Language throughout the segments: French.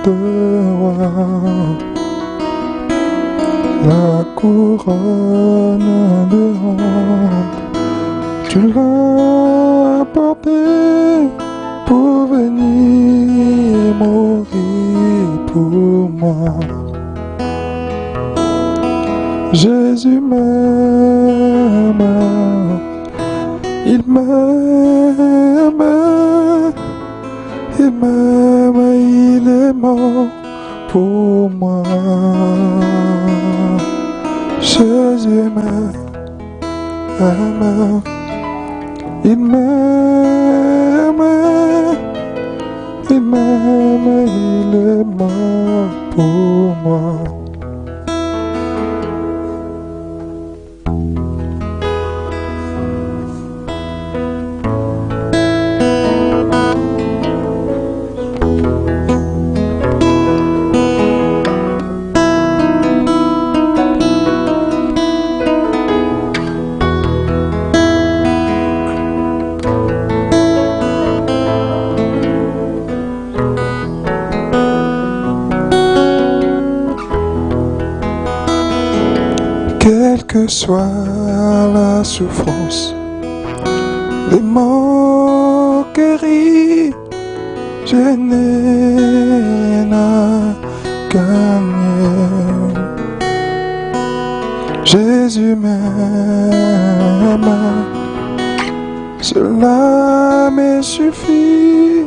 de roi, la couronne de honte, tu l'as porté pour venir mourir pour moi. Jésus m'aime, il m'aime, il m'aime, il est mort pour moi. Jésus m'aime, il m'aime, il m'aime, il est mort pour moi. Quelle que soit la souffrance, les moqueries, je n'ai rien à gagner. Jésus m'aime, cela me suffit.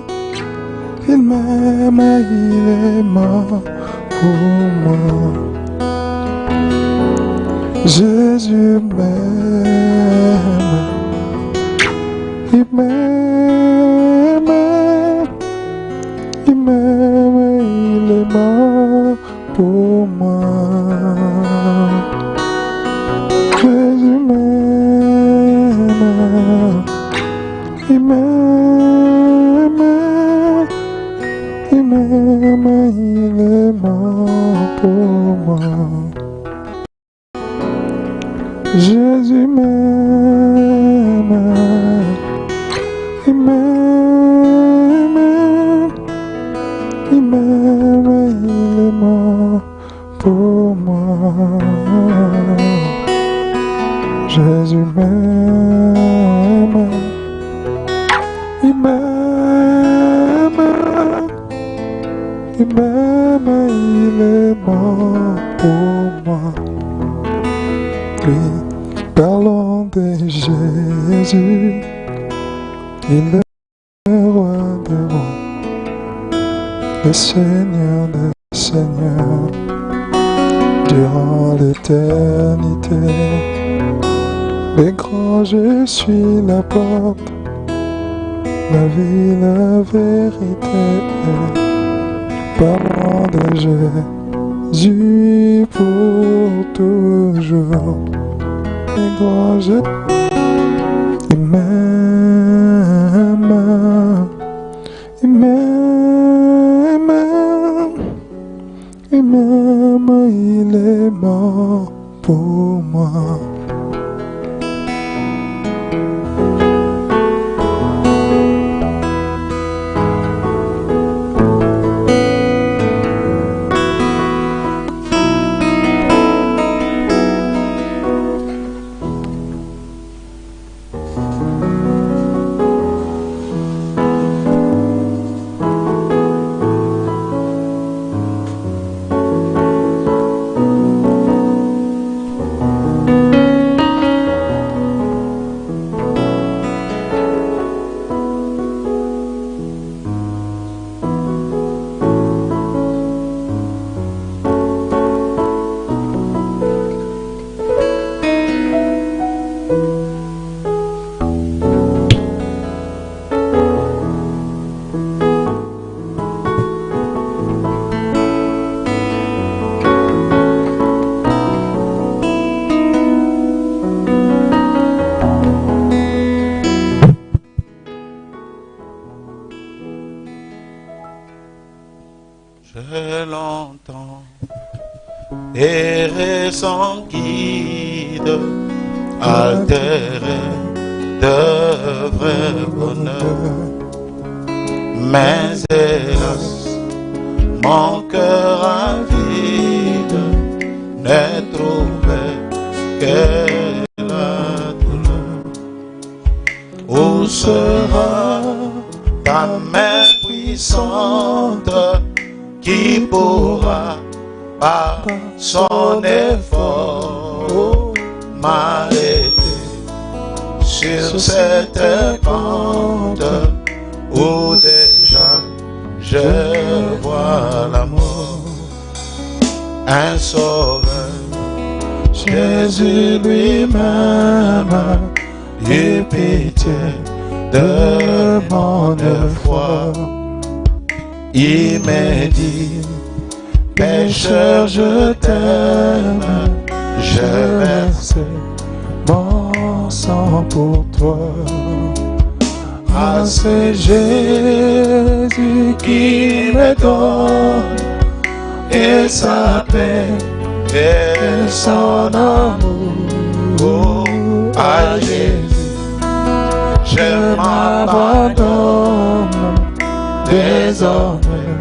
Il m'aime, il est mort pour moi. Jésus m'aime, il m'aime, il m'aime, il est mort pour moi. Jésus m'aime, il m'aime, il m'aime, il est mort pour moi. Jésus m'aime, il m'aime, il m'aime, il est mort pour moi. Jésus m'aime, il m'aime, il m'aime, il est mort pour moi. Oui, parlons de Jésus, il est le roi de rois, le Seigneur des seigneurs, durant l'éternité. Les grands, je suis la porte, la vie, la vérité. Parlons de Jésus pour toujours. Les grands, il m'aime, il m'aime, il m'aime, il est mort pour moi. Je l'entends errer sans guide, altéré de vrai bonheur. Mais hélas, mon cœur avide n'est trouvé que la douleur. Où sera ta main puissante qui pourra par son effort m'arrêter sur cette pente où déjà je vois la mort. Un sauveur, Jésus lui-même, eut pitié de mon foi. Il m'a dit, pécheur, je t'aime, je verse mon sang pour toi. Ah, c'est Jésus qui me donne et sa paix et son amour. À Jésus, je m'abandonne désormais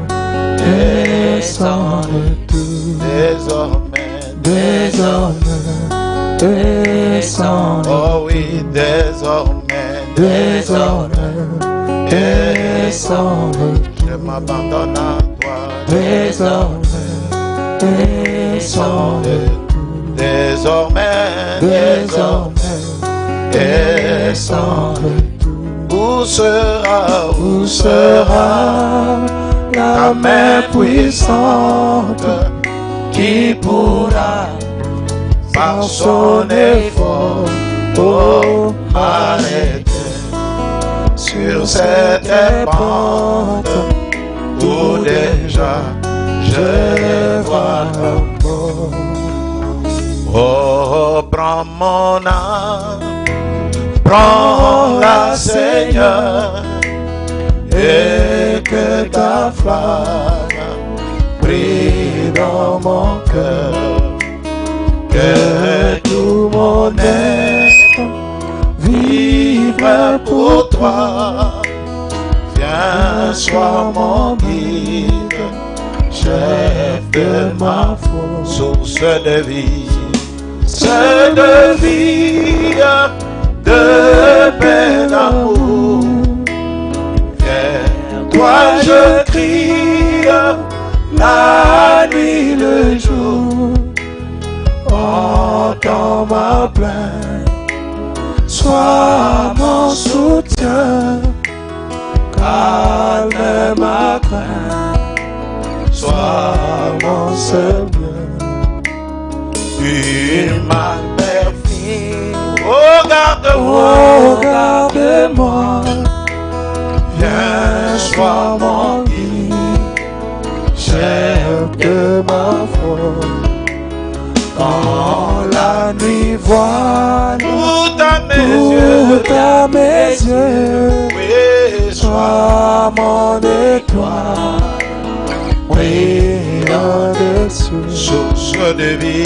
et sans retour. Désormais et sans retour. Oh oui, désormais et sans retour. Je m'abandonne à toi. Désormais et sans retour. Désormais et sans retour. Où sera la main puissante qui pourra par son effort m'arrêter sur cette pente où déjà je vois la mort. Oh, prends mon âme, prends-la, Seigneur, et que ta flamme brille dans mon cœur, que tout mon être vive pour toi. Viens, sois mon guide, chef de ma foi, source de vie, de paix, d'amour. Vers toi je crie, la nuit, le jour. Entends ma plainte, sois mon soutien, calme ma crainte, sois mon seul bien. Une main perfide, regarde-moi, viens, sois mon guide, chef de ma foi. Quand la nuit voile tout à mes yeux, oui, sois mon étoile, brillant dessus, source de vie,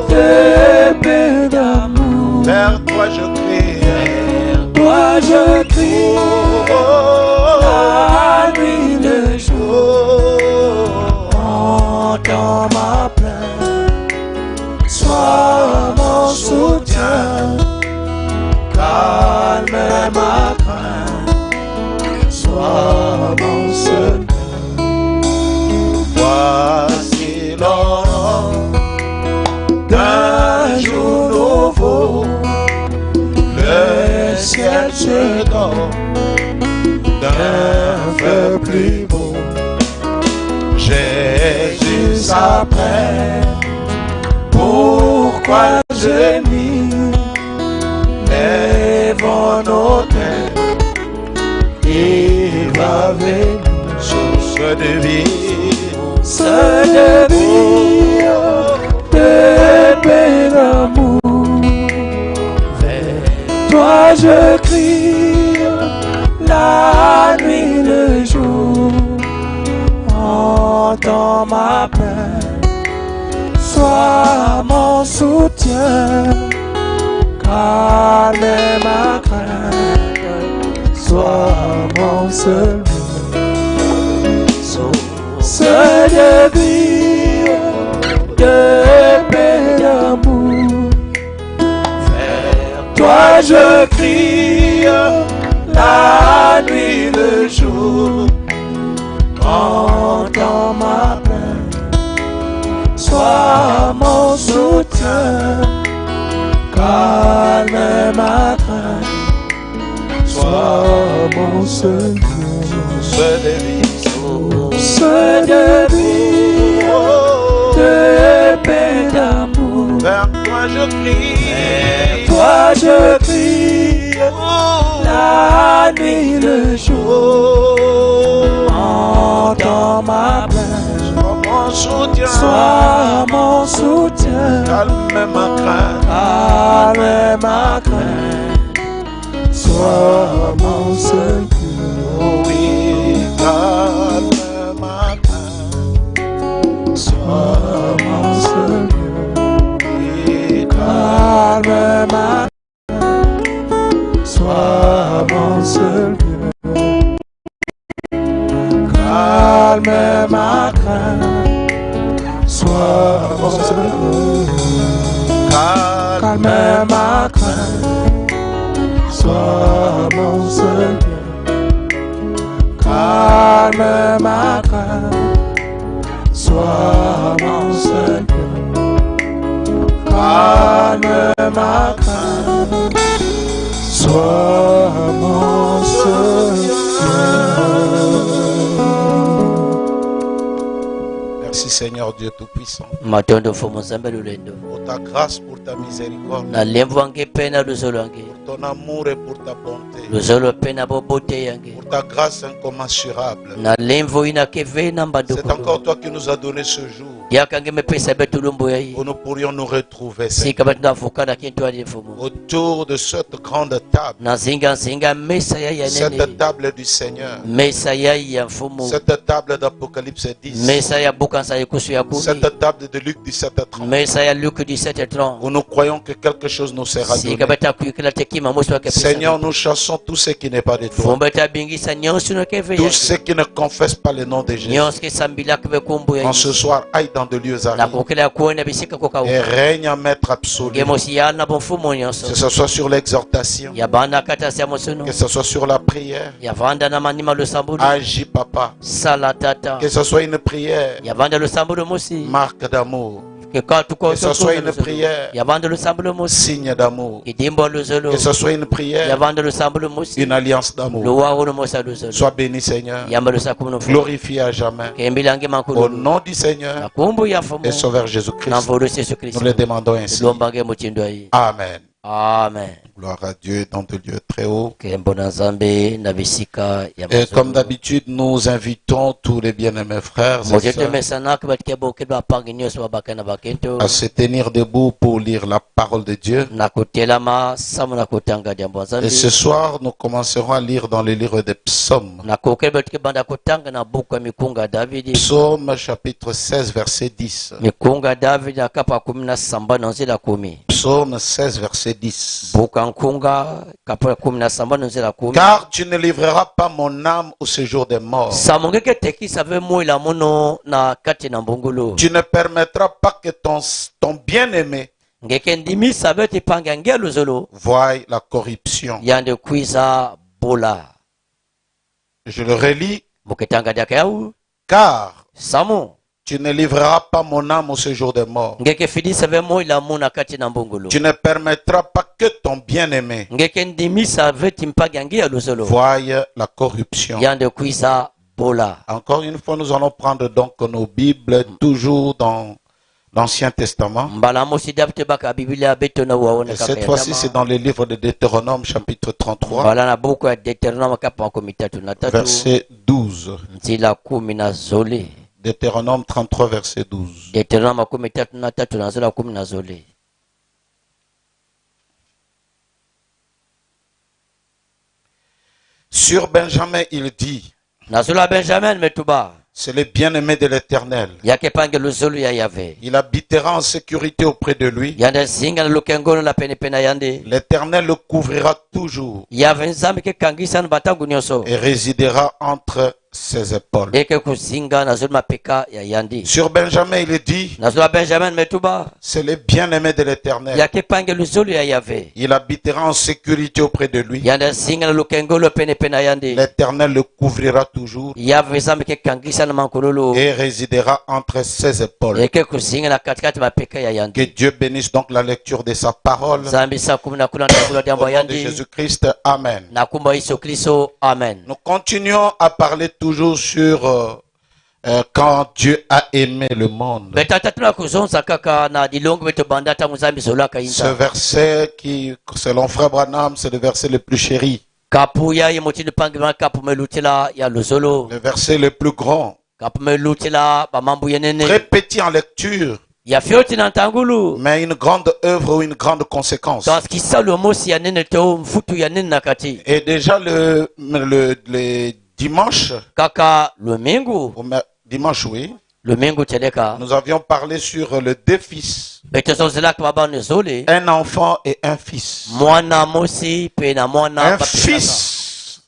de paix, d'amour. Vers toi je crie, la nuit, le jour. Entends ma plainte, sois mon soutien, calme ma crainte, sois mon seul bien. Voici l'aurore d'un jour nouveau, le ciel se dort d'un feu plus beau. Jésus s'apprête, pourquoi gémir? Lèvons nos têtes, il va venir, source de vie, de paix, d'amour. Vers toi je crie, la nuit, le jour. Entends ma peine, sois mon soutien, calme ma crainte, Sois mon seul bien. Source de vie, de paix, d'amour. Vers toi je crie, la nuit, le jour. Entends ma plainte, sois mon soutien, calme ma crainte, sois mon seul bien. Source de vie, source de vie, de paix, d'amour. Vers toi je crie, Vers toi je crie, la nuit, le jour. Entends ma plainte, sois mon soutien, sois mon soutien, calme ma crainte, calme ma crainte, sois mon seul bien. oui, calme ma crainte, Sois mon seul bien. oui, Calme ma crainte, sois mon seul bien. Calme ma crainte, sois mon seul bien. Calme ma crainte, sois mon seul bien. Calme ma crainte, sois mon seul bien. Calme ma crainte, sois mon seul bien. Merci Seigneur Dieu Tout-Puissant, matondo fomo nzambe lulendo pour ta grâce, pour ta miséricorde, na lemvu wange pe na luzolo wange pour ton amour et pour ta bonté, luzolo pe na bobote yange pour ta grâce incommensurable. na lemvu ina keve na C'est mbadoko encore toi qui nous as donné ce jour yakange mepesa betu lumbu yayi où nous pourrions nous retrouver sika betu nafukana kintu ali fomo autour de cette grande table, na zinga mesa yayi ya nene cette table du Seigneur, mesa yayi ya mfumu cette table d'Apocalypse 10, mesa ya bukansa yekusu ya kumi cette table de Luc 17:30, mesa ya Luke 17:30 où nous croyons que quelque chose nous sera donné. sika betu akuyikila tekima mosi wake Seigneur, nous chassons tout ce qui n'est pas de toi, fumbe abingisa nyonso no keve tous yange ceux qui ne confessent pas le nom de Jésus. nyonso kesambila kebe kumbu En yayi ce soir, aille dans de lieux na arides kukila kuona bisika kuka et règne en maître absolu. ngemosi yana bomfumo nyonso Que ce soit sur l'exhortation, yabanda kata sia mosono que ce soit sur la prière. yavanda na manima lusambulu Agis, papa. sala tata Que ce soit une prière, yavanda lusambulu mosi marque d'amour. kekatuko Que ce soit une prière, yavanda lusambulu mosi signe d'amour. kidimbo luzolo Que ce soit une prière, yavanda lusambulu mosi une alliance d'amour. luwawo no mosa luzolo Sois béni, Seigneur. yamba lusakumu Glorifié à jamais. kembilange Au makulu nom du Seigneur nakumbu yafumo et Sauveur Jésus-Christ, namvulu Yesu nous Kristo le demandons ainsi. lombange mutindo ayi Amen. amen Gloire à Dieu dans de lieux très hauts. kembo na nzambe na bisika ya Et comme mazolo d'habitude, nous invitons tous les bien-aimés frères et motete sœurs mesanaka batike boke bapangi nyonso babaka na bakento à se tenir debout pour lire la parole de Dieu. na kotelama samu na kotanga jambo Et nzambe ce soir, nous commencerons à lire dans le livre des psaumes. na kokele batike banda kotanga na buku ya mikunga ya davidi Psaume chapitre 16, verset 10. mikunga ya davidi akapa 17 na nzela 10 Psaume 16, verset 10. buku ya nkunga kapa 17 na nzela 10 Car tu ne livreras pas mon âme au séjour des morts. samongeke tekisa ve moyela mono na kati na mbungulu Tu ne permettras pas que ton bien-aimé ngeke ndimisa ve tipanga ngelu zolo voie la corruption. yande kwiza bola Je le relis. muketanga diaka yau Car samu tu ne livreras pas mon âme au séjour des morts. ngeke fidisa ve moyela mona kati na mbungulu Tu ne permettras pas que ton bien-aimé ngeke ndimisa ve timpanga ngelu zolo voie la corruption. yande kwiza bola. Encore une fois, nous allons prendre donc nos Bibles toujours dans l'Ancien Testament. Et cette fois-ci, c'est dans le livre de Deutéronome, chapitre 33, verset 12. Deutéronome 33, verset 12. Sur Benjamin, il dit, C'est le bien-aimé de l'Éternel. Yakepange luzulu ya Yahvé. Il habitera en sécurité auprès de lui. Yanda zinga na lukengono la penepena yande. L'Éternel le couvrira toujours Yahvé nzambe ke kangisa na batangu nyonso. et résidera entre ses épaules. Eke kuzinga na zulu mapeka ya yandi. Sur Benjamin, il est dit, Na zulu Benjamin metuba. c'est le bien-aimé de l'Éternel. Yakepange luzulu ya Yahvé. Il habitera en sécurité auprès de lui. Yanda zinga na lukengono penepena yande. L'Éternel le couvrira toujours Yahvé nzambe ke kangisa na mankululu. et résidera entre ses épaules. Eke kuzinga na katikati mapeka ya yandi. Que Dieu bénisse donc la lecture de sa parole. Zambi sa kumna kula ndakula Au jambo nom de yandi. Jésus-Christ, Amen. Na kumba Yesu Kristo, amen. Nous continuons à parler toujours sur quand Dieu a aimé le monde. Betatatuna kuzonza kaka na dilongo beto bandata muzambi solaka Ce inta. verset qui, selon Frère Branham, c'est le verset le plus chéri, Kapuya yemotini pangima kapu melutila ya luzolo. le verset le plus grand, Kapu melutila bamambu très yenene. petit en lecture, Ya fioti na ntangulu. mais une grande œuvre ou une grande conséquence. Dans kisalu mosi ya nene to mfutu ya nene nakati. Et déjà le dimanche, Kaka lumingu. dimanche oui, Lumingu teleka. nous avions parlé sur le deux fils, Betezozela kwa baba nezole. un enfant et un fils. Mwana mosi pe na mwana Un bapesaka. fils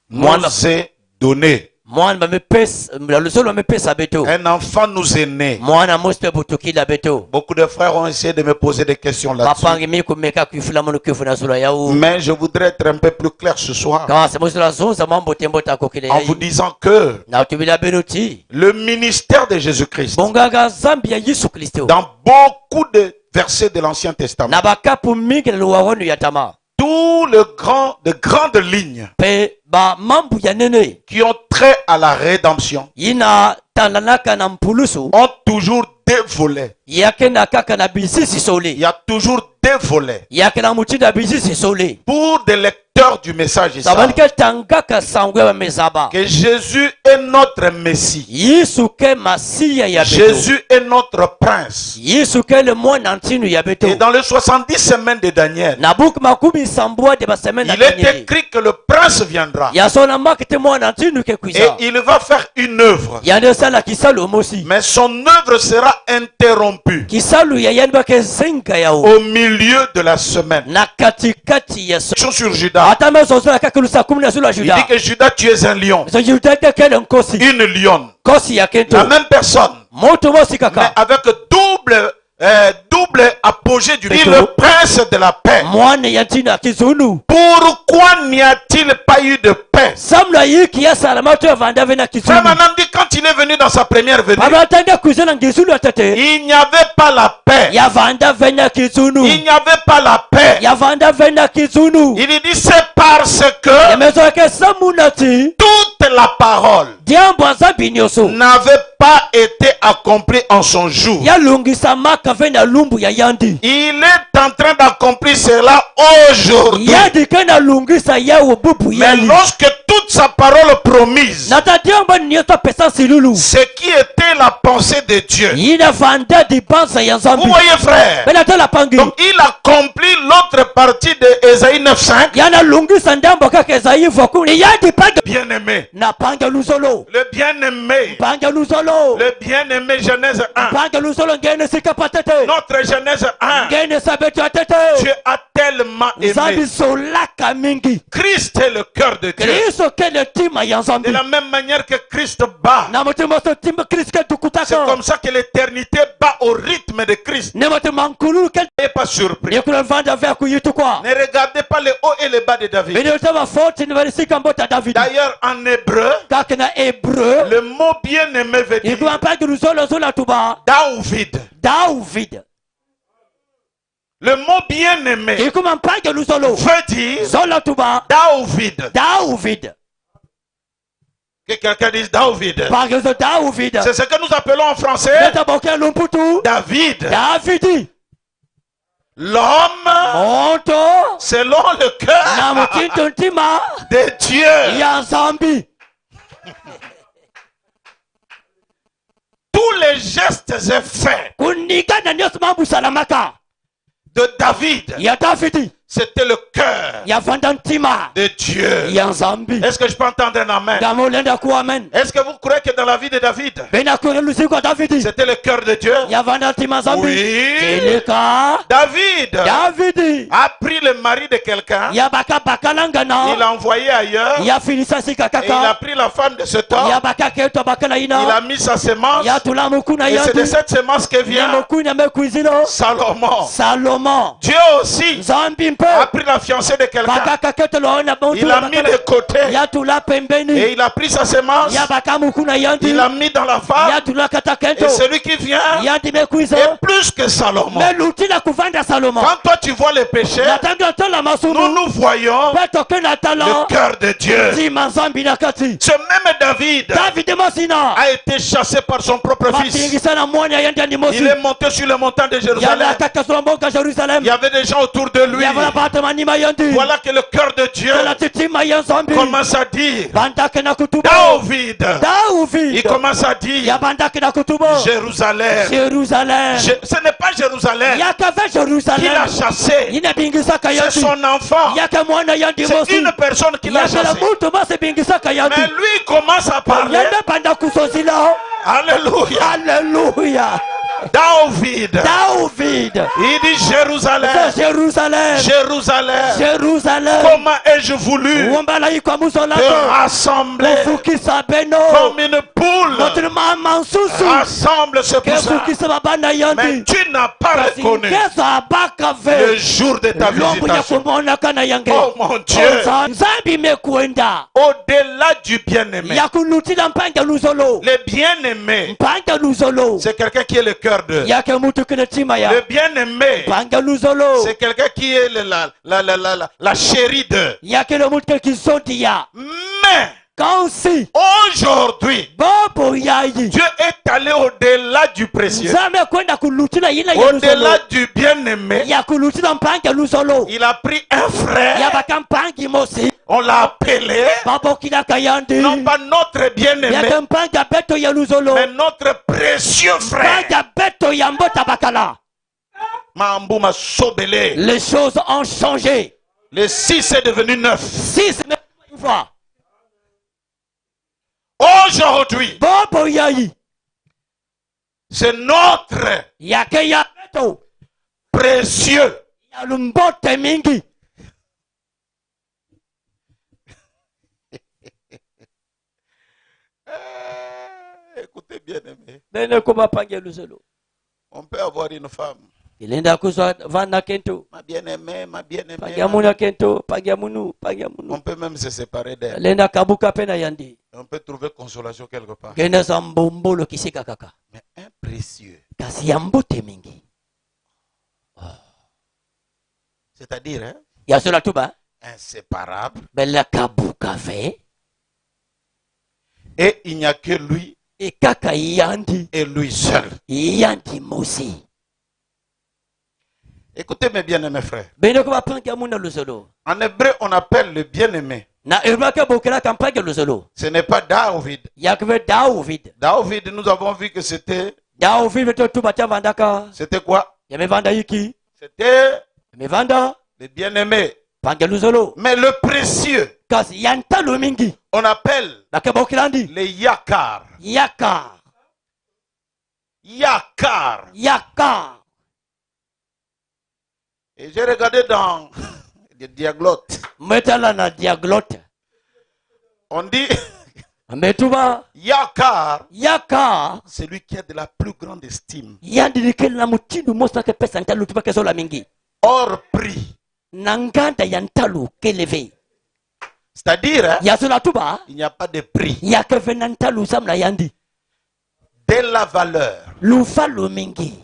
Mwana- nous est donné. Mwana bamepesa la luzolo bamepesa beto. Un enfant nous est né. Mwana mosi pe butukila beto. Beaucoup de frères ont essayé de me poser des questions là-dessus. Bapangi mi kumeka kuifula mono kufuna sura yao. Mais je voudrais être un peu plus clair ce soir Kama se mosula zonza mambo tembo takokile en vous yai. disant que Na tubila benuti. le ministère de Jésus-Christ, Bongaga zambi ya Yesu Kristo. dans beaucoup de versets de l'Ancien Testament, Na bakapu mingi na luwawanu ya tama. tous de grandes lignes Pe ba mambu ya nene. qui ont trait à la rédemption Yina talanaka na mpulusu. ont toujours deux volets. Yake na kaka na bisisi Il sole. y a toujours deux volets. Yake na mutinda bisisi sole. Pour des lecteurs du message ici, Sabanika tangaka sangwe wa mezaba. que Jésus est notre Messie. Yesu ke masiya ya beto. Jésus est notre prince. Yesu ke le mwana ntinu ya beto. Et dans les 70 semaines de Daniel, Na buku makumi sambua de basemena il est écrit que le prince viendra ya sona makete mwana ntinu ke et kuiza. il va faire une œuvre. Yande sala kisalu mosi. Mais son œuvre sera interrompue Kisalu ya yanba ke zinga yao. au milieu de la semaine. Na katikati ya so. Sur Judas, Hata mezo zola kakulusa kumina sula il Juda. dit que Judas, tu es un lion, So Juda ke kele nkosi. une lionne. Kosi ya kento. La même personne, Moto mosi mais kaka. avec double apogée du Pétro. le prince de la paix. Mwana ya ntinu ya kizunu. Pourquoi n'y a-t-il pas eu de paix? Samla yiki ya salamato ya vanda vena Frère kizunu. Branham dit quand il est venu dans sa première venue, Abatanga kuzana ngizulu atete. il n'y avait pas la paix. Ya vanda vena kizunu. Il n'y avait pas la paix. Ya vanda vena kizunu. Il dit c'est parce Ya que mezo ke samunati. toute la parole Diambo azabi nyoso. n'avait pas été accomplie en son jour. Ya lungisa maka vena lumbu ya yandi. Il est en train d'accomplir cela aujourd'hui. Yandi kena lungisa ya ububu Mais yali. lorsque toute sa parole promise, Nata diambo nyoto pesa silulu. ce qui était la pensée de Dieu. Yina vanda di bansa ya Vous zambi. voyez frère, Bena tola pangi. donc il accomplit l'autre partie de Ésaïe 9.5. Yana lungisa ndambo kake zaifu akuni. Yandi panga. Bien-aimé, Na panga luzolo. le bien-aimé, Panga luzolo. le bien-aimé Genèse 1, Panga luzolo ngene sika patete. notre Genèse 1, Ngene sabetu atete. Dieu a tellement aimé. Zambi solaka mingi. Christ est le cœur de Dieu. Kristo kele tima ya De zambi. la même manière que Christ bat, Na mutima so tima Kristo ke c'est tukutaka. comme ça que l'éternité bat au rythme de Christ. Ne mutima nkulu ke. N'ayez pas surpris. Ni kuna vanda vya kuyitu kwa. Ne regardez pas les hauts et les bas de David. Bini utama 40 ni varisika mbota David. D'ailleurs, en hébreu, Kake na Hébreu. le mot bien-aimé veut dire Ikuwa mpagi luzolo zula tuba. David. David. Le mot bien-aimé Ikuwa mpagi luzolo. veut dire Zola tuba. David. David. Que quelqu'un dise David. Pagi zo David. C'est ce que nous appelons en français Neta boke lumputu. David. David. L'homme Monto. selon le Na cœur mutinto ntima. de Dieu. Ya zambi. Tous les gestes et faits Kunigana nyoso mambu salamaka. de David, Ya David. C'était le cœur yavanda ntima de Dieu. ya nzambi Est-ce que je peux entendre un amen? ngamolenda ku amen Est-ce que vous croyez que dans la vie de David, bena kore lusiku wa davidi c'était le cœur de Dieu? yavanda ntima nzambi Oui. teleka David davidi a pris le mari de quelqu'un, yabaka bakalangana il l'a envoyé ailleurs, et yafilisa sika il a kaka pris la femme de cet homme, yabaka keto bakala il ina a mis sa semence, yatula mukuna et c'est de yandu cette semence que vient mukuna mekuizilo Salomon. Salomon Dieu aussi nzambi a mpe pris la fiancée de quelqu'un, bakaka keto loona il l'a mis de côté, yatula et pembeni il a pris sa semence, yabaka mukuna yandu il l'a mis dans la femme, yatula kata et kento celui qui vient yandi mekuizo est plus que Salomon. melutila kuvanda Salomon Quand toi tu vois les péchés, natanga tola masumu nous voyons petoke na le tala cœur de Dieu. nzima nzambi na kati Ce même David David mosina a été chassé par son propre fils. matingisa na mwana yandi andi mosi Il est monté sur le montant de Jérusalem. yala kata solomboka Jerusalem Il y avait des gens autour de lui. yavana bata manima yandi Voilà que le cœur de Dieu la titima ya nzambi commence à dire bandake na kutubo David. Il David commence à dire ya bandake na kutubo Jérusalem. Jerusalem Ce n'est pas Jérusalem yakave qu'il a Jerusalem chassé. inabingisaka C'est yandi son enfant. yake mwana yandi C'est mosi une personne qui l'a yakela chassé. mutu basi bingisaka yandi Mais lui il commence à parler. yende banda kusozila Alléluia. Alléluia David. David Il dit Jérusalem. c'est Jérusalem Jérusalem. Jérusalem Comment ai-je voulu wombala yikwa te musolako rassembler kufukisa beno comme une poule notre mama nsusu rassemble ce poussin. kefukisa babana Mais yandi tu n'as pas kasi reconnu ngeza abaka le ve jour de ta lombo ya visitation. kumonaka na yange Oh mon Dieu. nzambi mekwenda Au-delà du bien-aimé. ya kulutila mpanga luzolo Le bien-aimé, mpanga luzolo c'est quelqu'un qui est le cœur de. yake mutu kine tima ya Le bien-aimé, mpanga luzolo c'est quelqu'un qui est la chérie de. yake le mutu kine kizondi ya Mais kansi aujourd'hui, bobo yayi Dieu est allé au-delà du précieux. nzambe kwenda kulutila yina ya luzolo Au-delà du bien-aimé, ya kulutila mpanga luzolo il a pris un frère, yabaka mpangi mosi on l'a appelé, babokilaka yandi non pas notre bien-aimé, yake mpanga beto ya luzolo mais notre précieux frère. mpanga beto ya mbota bakala Mambouma Sobele. les choses ont changé Le 6 est devenu 9. 6 une fois Aujourd'hui, bobo yayi c'est notre yake ya beto précieux. ya lumbote mingi Écoutez bien aimé, bene kuma pange luzolo on peut avoir une femme. ilenda kuzwa vana kento Ma bien-aimée, ma bien-aimée. pagiamuna kento pagiamunu On peut même se séparer d'elle. lenda kabuka pena yandi On peut trouver consolation quelque part. genda za mbombolo kisika kaka Mais un précieux, kasi ya mbote mingi c'est-à-dire hein, ya sola tuba inséparable, bela kabuka ve et il n'y a que lui ikaka yandi et lui seul. yandi mosi Écoutez mes bien-aimés frères. bene kuma pange amuna luzolo En hébreu, on appelle le bien-aimé. na iraka bokela kampange luzolo Ce n'est pas David. yakve David David, nous avons vu que c'était beto tuba cha vandaka quoi? yamevanda hiki C'était yamevanda le bien-aimé. pange luzolo Mais le précieux, kasi yantalo mingi on appelle bakebokilandi le yakar. yaka Yakar. yaka Et j'ai regardé dans le diaglotte. metala na diaglote On dit ametuba yakar, yaka celui qui a de la plus grande estime. yandilikeli na mutindo mosa ke pesa ntalu tuba kesola mingi Hors prix. na nganda ya ntalu keleve C'est-à-dire, hein, yasola tuba il n'y a pas de prix. yakeve na ntalu samla yandi De la valeur. lufalo mingi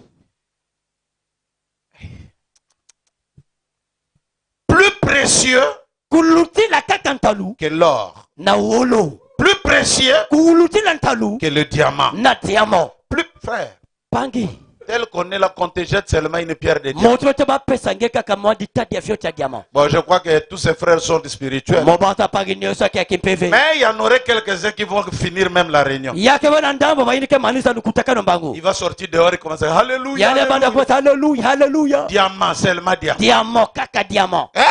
Plus précieux kulutila kaka ntalu que l'or. na wolo Plus précieux kulutila ntalu que le diamant. na diamo Plus, frère, pangi Tel qu'on est là, qu'on te jette seulement une pierre de diamant. moto te bapesa nge kaka mwa ditadi ya fio cha diamant. Bon, je crois que tous ces frères sont spirituels. Mobata pagi nyonso kia kimpeve. Mais il y en aurait quelques-uns qui vont finir même la réunion. Yake wana ndambo bayinike manisa nukutakano mbangu. Il va sortir dehors et commencer Alléluia. Yale banda Alléluia. kwa Alléluia, Alléluia. Diamant, seulement diamant. Diamant, kaka diamant. Hein?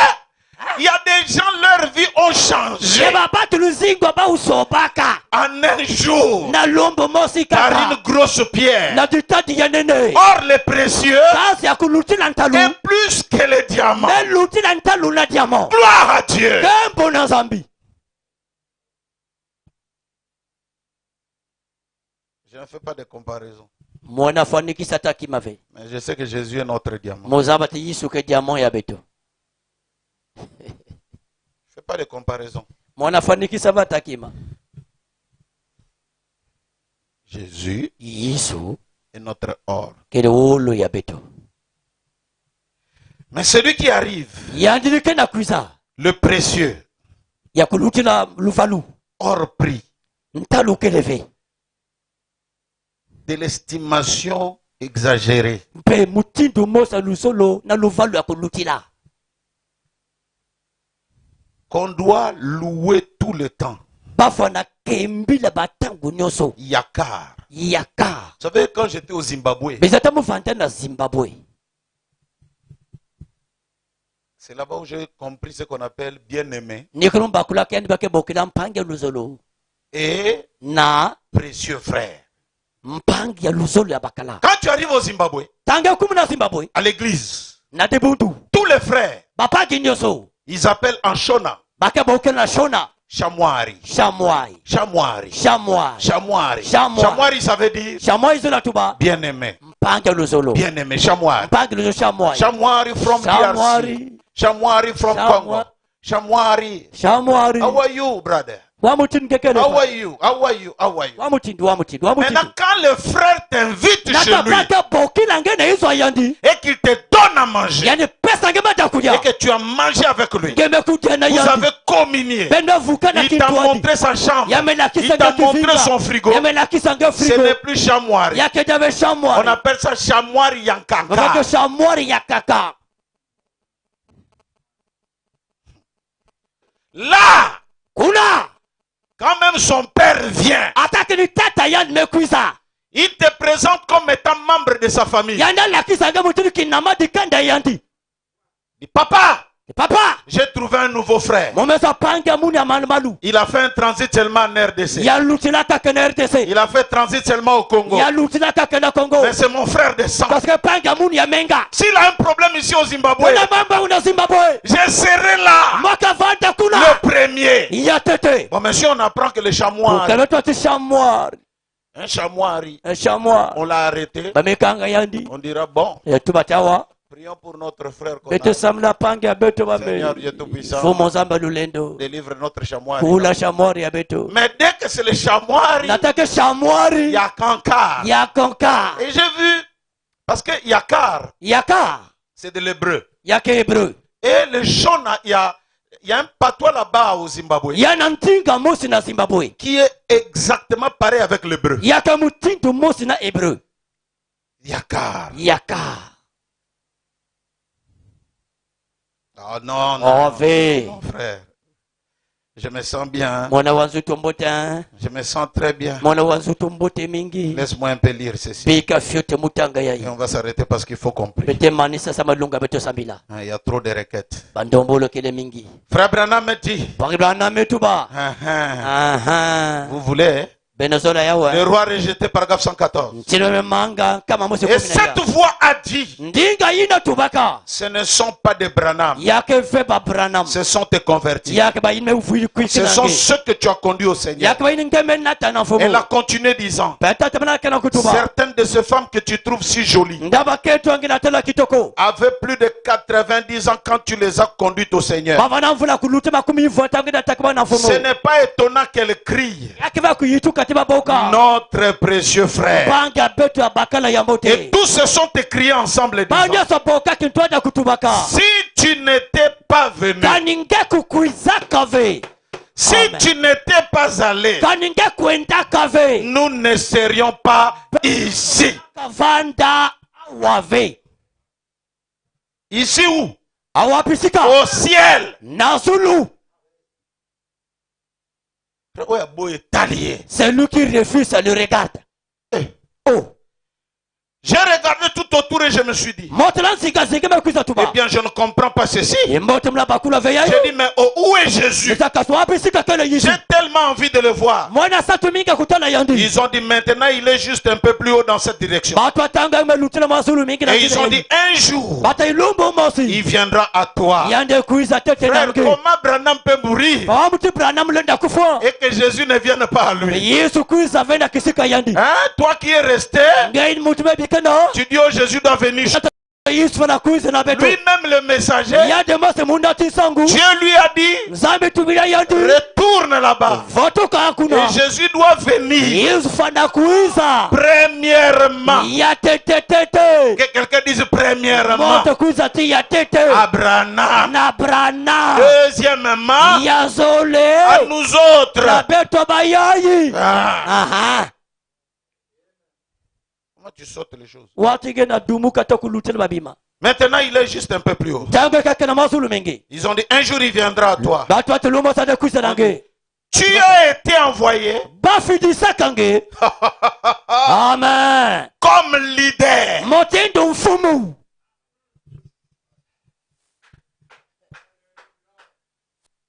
Il y a des gens, leur vie ont changé Yeba batu luzingo ba usobaka. en un jour Na lombo mosi par kaka. une grosse pierre. Na ditadi ya nene. Or, les précieux Kasi ya kuluti na ntalu. est plus que les diamants. Ne luti na ntalu na diamant. Gloire à Dieu. Kembo na zambi. Je ne fais pas de comparaison. Mwana fanikisa taki mave. Mais je sais que Jésus est notre diamant. Mozabati yisu ke diamant ya beto. Je ne fais pas de comparaison. Mwana fanikisa batakima. Jésus Yisu est notre or. kele wolo ya beto. Mais celui qui arrive, Yandilike na kuisa. le précieux, Ya kuluti na lufalu. hors prix, Ntalu keleve. de l'estimation exagérée, Mpe mutindu mosa lusolo na lufalu ya kuluti la. qu'on doit louer tout le temps. Bafana kembila batangu nyoso. Yakar. Yaka. Vous savez, quand j'étais au Zimbabwe, Bezata mufanta na Zimbabwe. c'est là-bas où j'ai compris ce qu'on appelle bien-aimé Nikolomba kula kendi bake bokila mpange luzolo. et Na précieux frère. mpange ya luzolo ya bakala. Quand tu arrives au Zimbabwe, Tange kumu na Zimbabwe. à l'église, Na debundu. tous les frères, Bapagi nyoso. ils appellent en Shona, Bake bokila na shona. Chamwari. Shamwai. Chamwari. Shamwai. Chamwari. Chamwari. Chamwari, ça veut dire Shamwai zola tuba. bien-aimé. Mpange luzolo. Bien-aimé. Chamwari. Mpange luzo shamwai. Chamwari from DRC. Shamwari. Chamwari from Congo. Chamwari. Shamwari. How are you, brother? Wamutin kekele. How are you? How are you? How are you? Wamutin. Maintenant, quand le frère t'invite chez lui Nakapata bokila ngene hizo ayandi. et qu'il te donne à manger Yani pesa ngema et takuya. que tu as mangé avec lui, Ngeme kutia na vous yandi. avez communié. Benda vuka na Il t'a kitwadi. montré sa chambre. Yamelakisa Il t'a ngeki montré vinga. son frigo. Yamelakisa nge Ce frigo. n'est plus Chamwari. Yake jave On shamwari. appelle ça Chamwari Wakake Yankaka. shamwari ya kaka. Là, Kuna. quand même son père vient, Atake ni tata yandi mekuisa. il te présente comme étant membre de sa famille. Yanda lakisa nge mutini kinama dikanda yandi. Il dit, papa, Papa. j'ai trouvé un nouveau frère. Momesa panga muni ya malu. Il a fait un transit seulement en RDC. Ya lutila kaka na RDC. Il a fait transit seulement au Congo. Ya lutila kaka na Congo. Mais c'est mon frère de sang. Parce que panga muni ya menga. S'il a un problème ici au Zimbabwe, Kuna mamba una Zimbabwe. je serai là, Mwaka vanta kuna. le premier. Ya tete. Bon, monsieur, on apprend que le chamois, Ukalotwa ti shamwari. un chamois, Shamwari. on l'a arrêté. Bamekanga yandi. On dira, bon, Tubatawa. prions pour notre frère. qu'on Bete a. samla panga ya beto bame. Seigneur Dieu Tout-Puissant, Fumo zamba lulendo. délivre notre chamois. Kula shamwari ya beto. Mais dès que c'est le chamois, Natake il shamwari. y a Kankar. Ya konka. Et j'ai vu, parce que Yakar, Yaka. c'est de l'hébreu. Yake hébreu. Et le Shona, il y a un patois là-bas au Zimbabwe Yana ntinga mosi na Zimbabwe. qui est exactement pareil avec l'hébreu. Yaka mutindu mosi na hébreu. Yakar. Yaka. Oh non, non, Oh non, ve. non, frère. Je me sens bien. Mwana wanzutu mbote. Je me sens très bien. Mwana wanzutu mbote mingi. Laisse-moi un peu lire ceci. Pika fyote mutanga Et yayi. on va s'arrêter parce qu'il faut comprendre. Bete manisa sama lunga beto sambila. Il y a trop de requêtes. Bandombolo kele mingi. Frère Branham me dit, Paribana metuba. Aha. vous voulez Venezuela yawe. le roi rejeté, paragraphe 114. Chilome manga kama mose Et kumina cette ya. voix a dit, Ndinga ina tubaka. ce ne sont pas des Branham, Yake fe ba branam. ce sont tes convertis. Yake ba ine ufuili Ce kwikina sont nge. ceux que tu as conduits au Seigneur. Yake ba ine ngeme nata na Elle a fomu. continué disant, Beta tabana kana kutuba. certaines de ces femmes que tu trouves si jolies Ndaba ketu angina tela kitoko. avaient plus de 90 ans quand tu les as conduites au Seigneur. Bava na mvula kulute makumi vota ngina takaba na fomu. Ce n'est pas étonnant qu'elles crient, Yake ba kuyitu katiba boka. notre précieux frère. Banga betu ya bakala ya Et mbote. tous se sont écriés ensemble disant, Banya so boka kintwada kutubaka. si tu n'étais pas venu, Kaninge kukuiza kave. si Amen. tu n'étais pas allé, Kaninge kwenda kave. nous ne serions pas ici. Kavanda wave Ici où? awapisika Au ciel. na zulu. C'est lui qui refuse, le regarde. Oh. J'ai regardé tout autour et je me suis dit, eh bien je ne comprends pas ceci. J'ai dit, mais où est Jésus? J'ai tellement envie de le voir. Ils ont dit, maintenant il est juste un peu plus haut dans cette direction. Et ils ont dit, un jour, il viendra à toi. Frère, comment Branham peut mourir et que Jésus ne vienne pas à lui? Hein? Toi qui es resté, tu dis, oh, Jésus doit venir. Lui-même le messager, Dieu lui a dit, retourne là-bas. Et Jésus doit venir. Premièrement, que quelqu'un dise premièrement, Abraham. Deuxièmement, à nous autres. Comment tu sautes les choses? Maintenant, il est juste un peu plus haut. Ils ont dit, un jour il viendra à toi. Tu as été envoyé Amen. comme leader.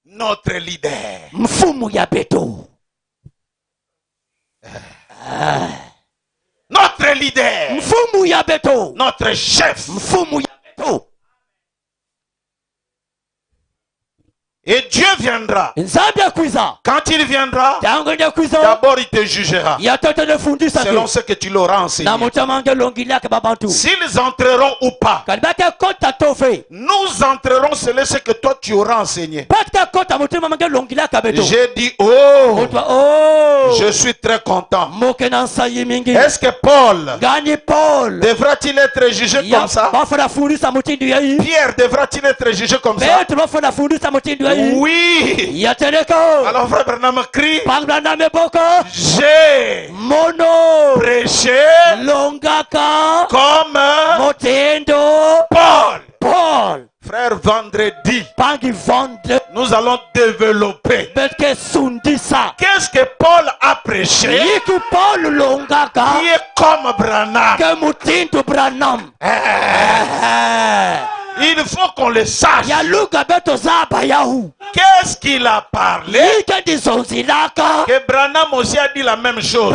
Notre leader. Notre leader. Notre chef. Et Dieu viendra. Quand il viendra, d'abord il te jugera selon ce que tu leur as enseigné. S'ils entreront ou pas, nous entrerons selon ce que toi tu auras enseigné. J'ai dit, oh, je suis très content. Est-ce que Paul devra-t-il être jugé comme ça? Pierre devra-t-il être jugé comme ça? Oui. Alors frère Branham crie, j'ai prêché comme Paul. Frère, vendredi, nous allons développer. Qu'est-ce que Paul a prêché qui est comme Branham? Il faut qu'on le sache. Qu'est-ce qu'il a parlé? Que Branham aussi a dit la même chose.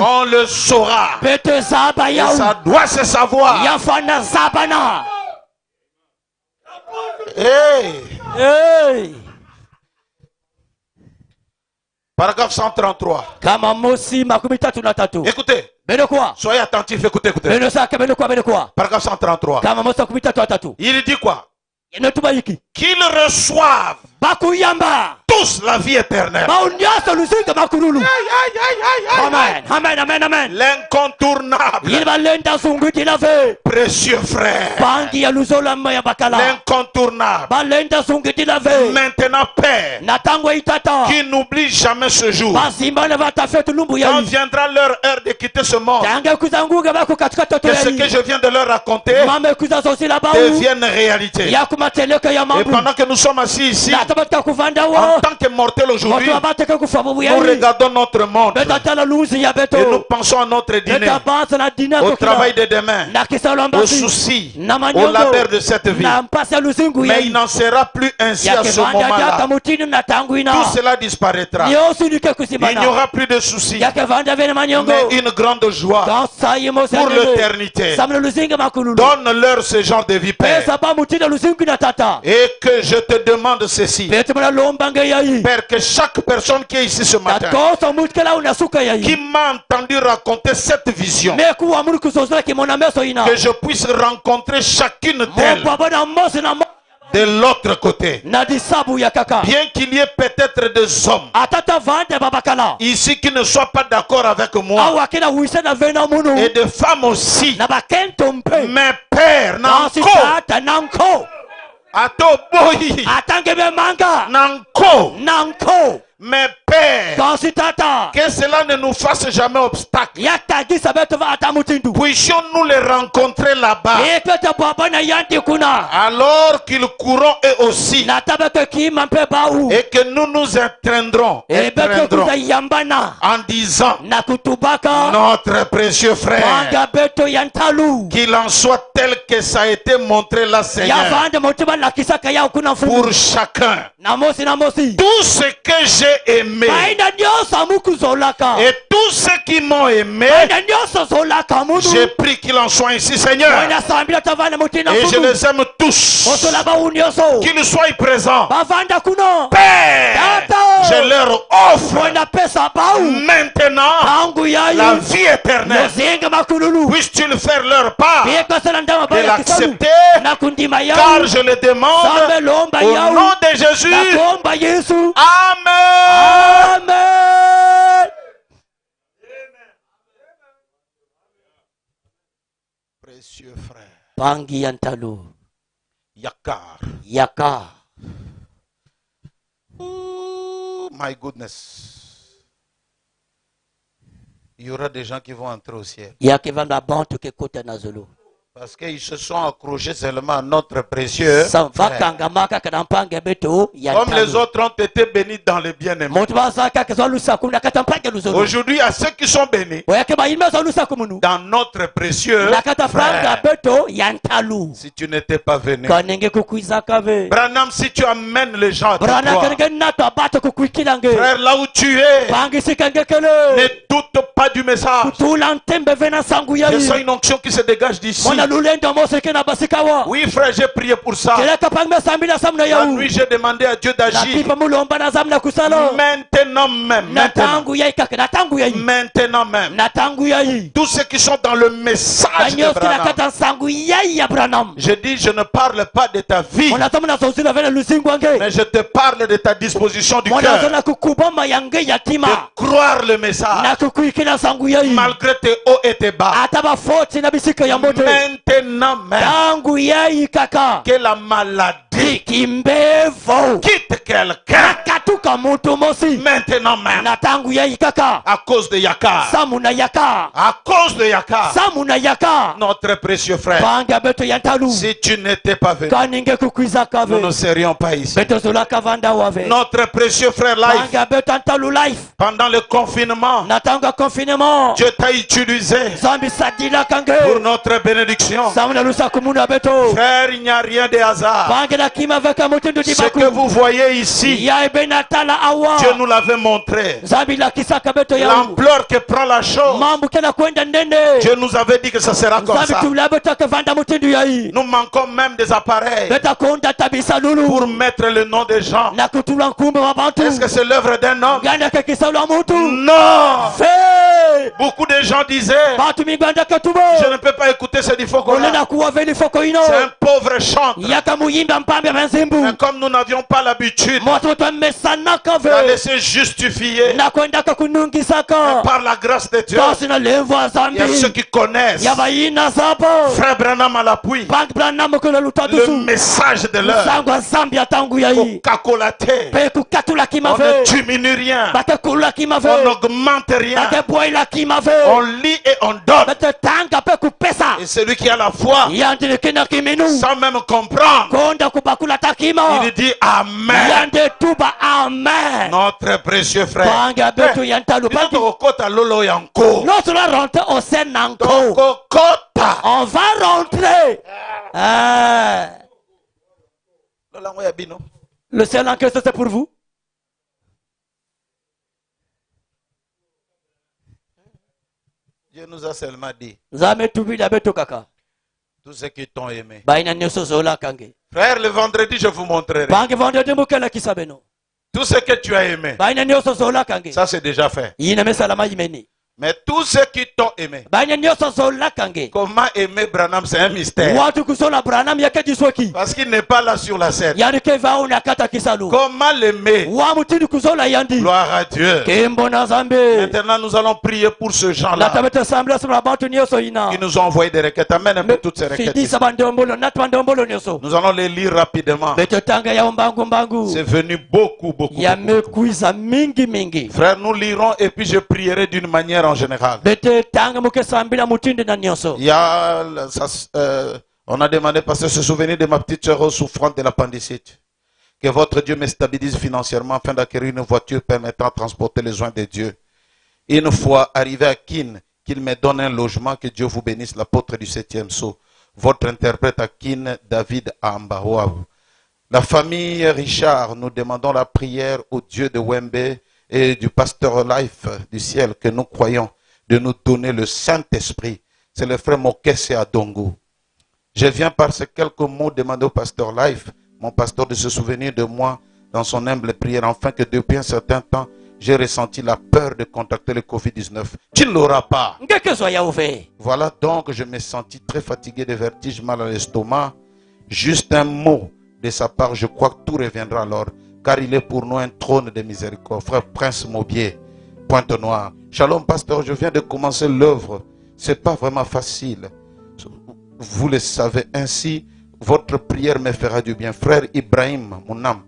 On le saura. Et ça doit se savoir. Hey. Paragraphe 133. Écoutez. Soyez attentifs, écoutez. Paragraphe 133. Il dit quoi? Qu'ils reçoivent tous la vie éternelle. Amen. L'incontournable. Précieux frère. L'incontournable. Maintenant Père, qui n'oublie jamais ce jour. Quand viendra leur heure de quitter ce monde, que ce que je viens de leur raconter devienne réalité. Et pendant que nous sommes assis ici, en tant que mortels aujourd'hui, nous regardons notre monde et nous pensons à notre dîner, au travail de demain, aux soucis, au labeur de cette vie. Mais il n'en sera plus ainsi à ce moment-là. Tout cela disparaîtra. Il n'y aura plus de soucis, mais une grande joie pour l'éternité. Donne-leur ce genre de vie, Père. Et que je te demande ceci, Père, que chaque personne qui est ici ce matin, qui m'a entendu raconter cette vision, que je puisse rencontrer chacune d'elles de l'autre côté. Bien qu'il y ait peut-être des hommes ici qui ne soient pas d'accord avec moi, et des femmes aussi, mais Père, Nanko, Mais Père, Consultata. que cela ne nous fasse jamais obstacle. Yatagi sabet va atamutindu. Puissions-nous les rencontrer là-bas. Ekete babana yanti kuna. Alors qu'ils courront eux aussi. Natabeke ki mampe baou. Et que nous nous entraînerons Ebeke kuta yambana. en disant, Nakutubaka. notre précieux frère, Banga beto yantalu. qu'il en soit tel que ça a été montré là, Seigneur, Yavande motiba lakisaka ya kuna mfumu. pour chacun. Namosi. Tout ce que j'ai aimé Baina nyosa muku zolaka. et tous ceux qui m'ont aimé, Baina nyosa zolaka mudu. j'ai pris qu'il en soit ainsi, Seigneur. Baina sambila tavana mutina Et je fumu. les aime tous. Osolaba unyoso. Qu'ils soient présents. Bavanda kuno. Père, je leur offre Baina pesa bau. maintenant Tangu yayi. la vie éternelle. Nozinga makululu. Puisses-tu le faire leur part Bieka selanda de mabaya kisalu. l'accepter, Nakundima yau. car je le demande Sambe lomba au yau. nom de Jésus. Nakomba Yesu. Amen. Amen. Précieux frère Bangi yantalu. Yakar. Yaka. Oh, my goodness. Il y aura des gens qui vont entrer au ciel. Yakivanda bantu ke kota na zulu. Parce qu'ils se sont accrochés seulement à notre précieux frère. Vakanga kadampange beto yantalu. Comme les autres ont été bénis dans les bien-aimés. Motubasaka kezalusa kuna katampange luzulu. Aujourd'hui, à ceux qui sont bénis Oyake bayima zalusa kumunu. dans notre précieux Nakatapanga frère. beto yantalu. Si tu n'étais pas venu, Kanenge kukuiza kave. Branham, si tu amènes les gens à ta Brana gloire, kanenge nato abato kukuikilange. frère, là où tu es, Bangi sikange ne kele. doute pas du message. Kutula ntembe vena sangu Je sens yayi. une onction qui se dégage d'ici. Mona lulendo moseke na basikawa. Oui, frère, j'ai prié pour ça. Keleka pangme sambila samna La yau. nuit, j'ai demandé à Dieu d'agir. Nakipa mulomba na zamna kusalo. Maintenant même. Maintenant. Natangu yayi kaka natangu yayi. Maintenant même. Natangu yayi. Tous ceux qui sont dans le message de Kanyoski na Branham. kata sangu yayi ya Branham. Je dis, je ne parle pas de ta vie, Mona tamuna sosila vena lusingwange. mais je te parle de ta disposition du Mona cœur. zona kukuboma yange De yatima. croire le message, Na kukuikila sangu yayi. malgré tes hauts et tes bas. Ataba foti na bisika ya moto. Maintenant même, Tangu yayi kaka. que la maladie Kimbevo. quitte quelqu'un. Nakatuka mutu mosi. Maintenant même, Na tangu yayi kaka. à cause de Yakar. Samuna yaka. À cause de Yakar, Samuna yaka. notre précieux frère. Banga beto yantalu. Si tu n'étais pas venu, Kaninge kukuiza nous ne kave. serions pas ici. Beto zola kavanda wave. Notre précieux frère Life, Banga beto antalu life. pendant le confinement, Natanga confinement. Dieu t'a utilisé Zambi sadila pour kange. notre bénédiction. Samuna lusa kumuna beto. Frère, il n'y a rien de hasard. Banga na kima veka mutundu Ce que dibaku. vous voyez ici, Ya benatala awa. Dieu nous l'avait montré. Zambi la kisaka beto ya. L'ampleur que prend la chose, Mambu kena kwenda ndende. Dieu nous avait dit que ça sera comme Zambi ça. tula beto kavanda mutundu yayi. Nous manquons même des appareils Beta konda tabisa lulu. pour mettre le nom des gens. Na kutula nkumbe wa bantu. Est-ce que c'est l'œuvre d'un homme? Ganda ke kisalu mutu. Non. Fe. Beaucoup de gens disaient, Batu miganda ketubo. je ne peux pas écouter ce Difokola. Olena kuwa veli foko ino. C'est un pauvre chantre. Yaka muyimba mpambe Mais menzimbu. comme nous n'avions pas l'habitude Moto to mesana à kave. laisser justifier Na kwenda kunungisaka. par la grâce de Dieu, Kasi na lemvo il y a ceux zambi. qui connaissent Yabayina sapo. Frère Branham à l'appui, Bank Branham kula le lutatusu. message de l'heure. Sangwa zambi atangu yayi. Coca-Colaté. Pe kukatula On kimave. ne diminue rien. Bate kula kimave. On n'augmente rien. Bate boila kimave. On lit et on donne. Bate tanga pe kupesa. Et celui qui a la foi, Yandile kina kiminu. sans même comprendre, Konda kubakula takima. il dit Amen. Yande tuba amen. Notre précieux frère. Banga betu yantalu Dis donc, bangi. Okota Lolo Yanko. Non, tu vas rentrer au Sénanko. Donc, Okota. On va rentrer. Ah. Lola Ngoya Bino. Le Sénanko, c'est pour vous. Dieu nous a seulement dit, Zame tubi la betu kaka. tous ceux qui t'ont aimé. Baina nyoso zola kange. Frère, le vendredi, je vous montrerai. Bange vendredi mukela kisabeno. Tout ce que tu as aimé, Baina nyoso zola kange. ça c'est déjà fait. Yina mesalama yimeni. Mais tous ceux qui t'ont aimé, comment aimer Branham, c'est un mystère. Parce qu'il n'est pas là sur la scène. Comment l'aimer? Gloire à Dieu. Maintenant, nous allons prier pour ce genre-là qui nous ont envoyé des requêtes. Amène un peu toutes ces requêtes ici. Nous allons les lire rapidement. C'est venu beaucoup. Frère, nous lirons et puis je prierai d'une manière en général. Il y a, on a demandé, pasteur, se souvenir de ma petite soeur souffrante de l'appendicite. Que votre Dieu me stabilise financièrement afin d'acquérir une voiture permettant de transporter les soins de Dieu. Une fois arrivé à Kin, qu'il me donne un logement, que Dieu vous bénisse, l'apôtre du 7e sceau. Votre interprète à Kin, David Ambaouaou. La famille Richard, nous demandons la prière au Dieu de Wembe et du pasteur Life du ciel que nous croyons de nous donner le Saint-Esprit. C'est le frère Mokesse Adongo. Je viens par ces quelques mots demander au pasteur Life, mon pasteur, de se souvenir de moi dans son humble prière, afin que depuis un certain temps, j'ai ressenti la peur de contacter le Covid-19. Tu ne l'auras pas. Voilà donc, je me sentis très fatigué de vertiges, mal à l'estomac. Juste un mot de sa part, je crois que tout reviendra alors, car il est pour nous un trône de miséricorde. Frère Prince Maubier, Pointe-Noire. Shalom, pasteur, je viens de commencer l'œuvre. C'est pas vraiment facile. Vous le savez, ainsi, votre prière me fera du bien. Frère Ibrahim, mon âme,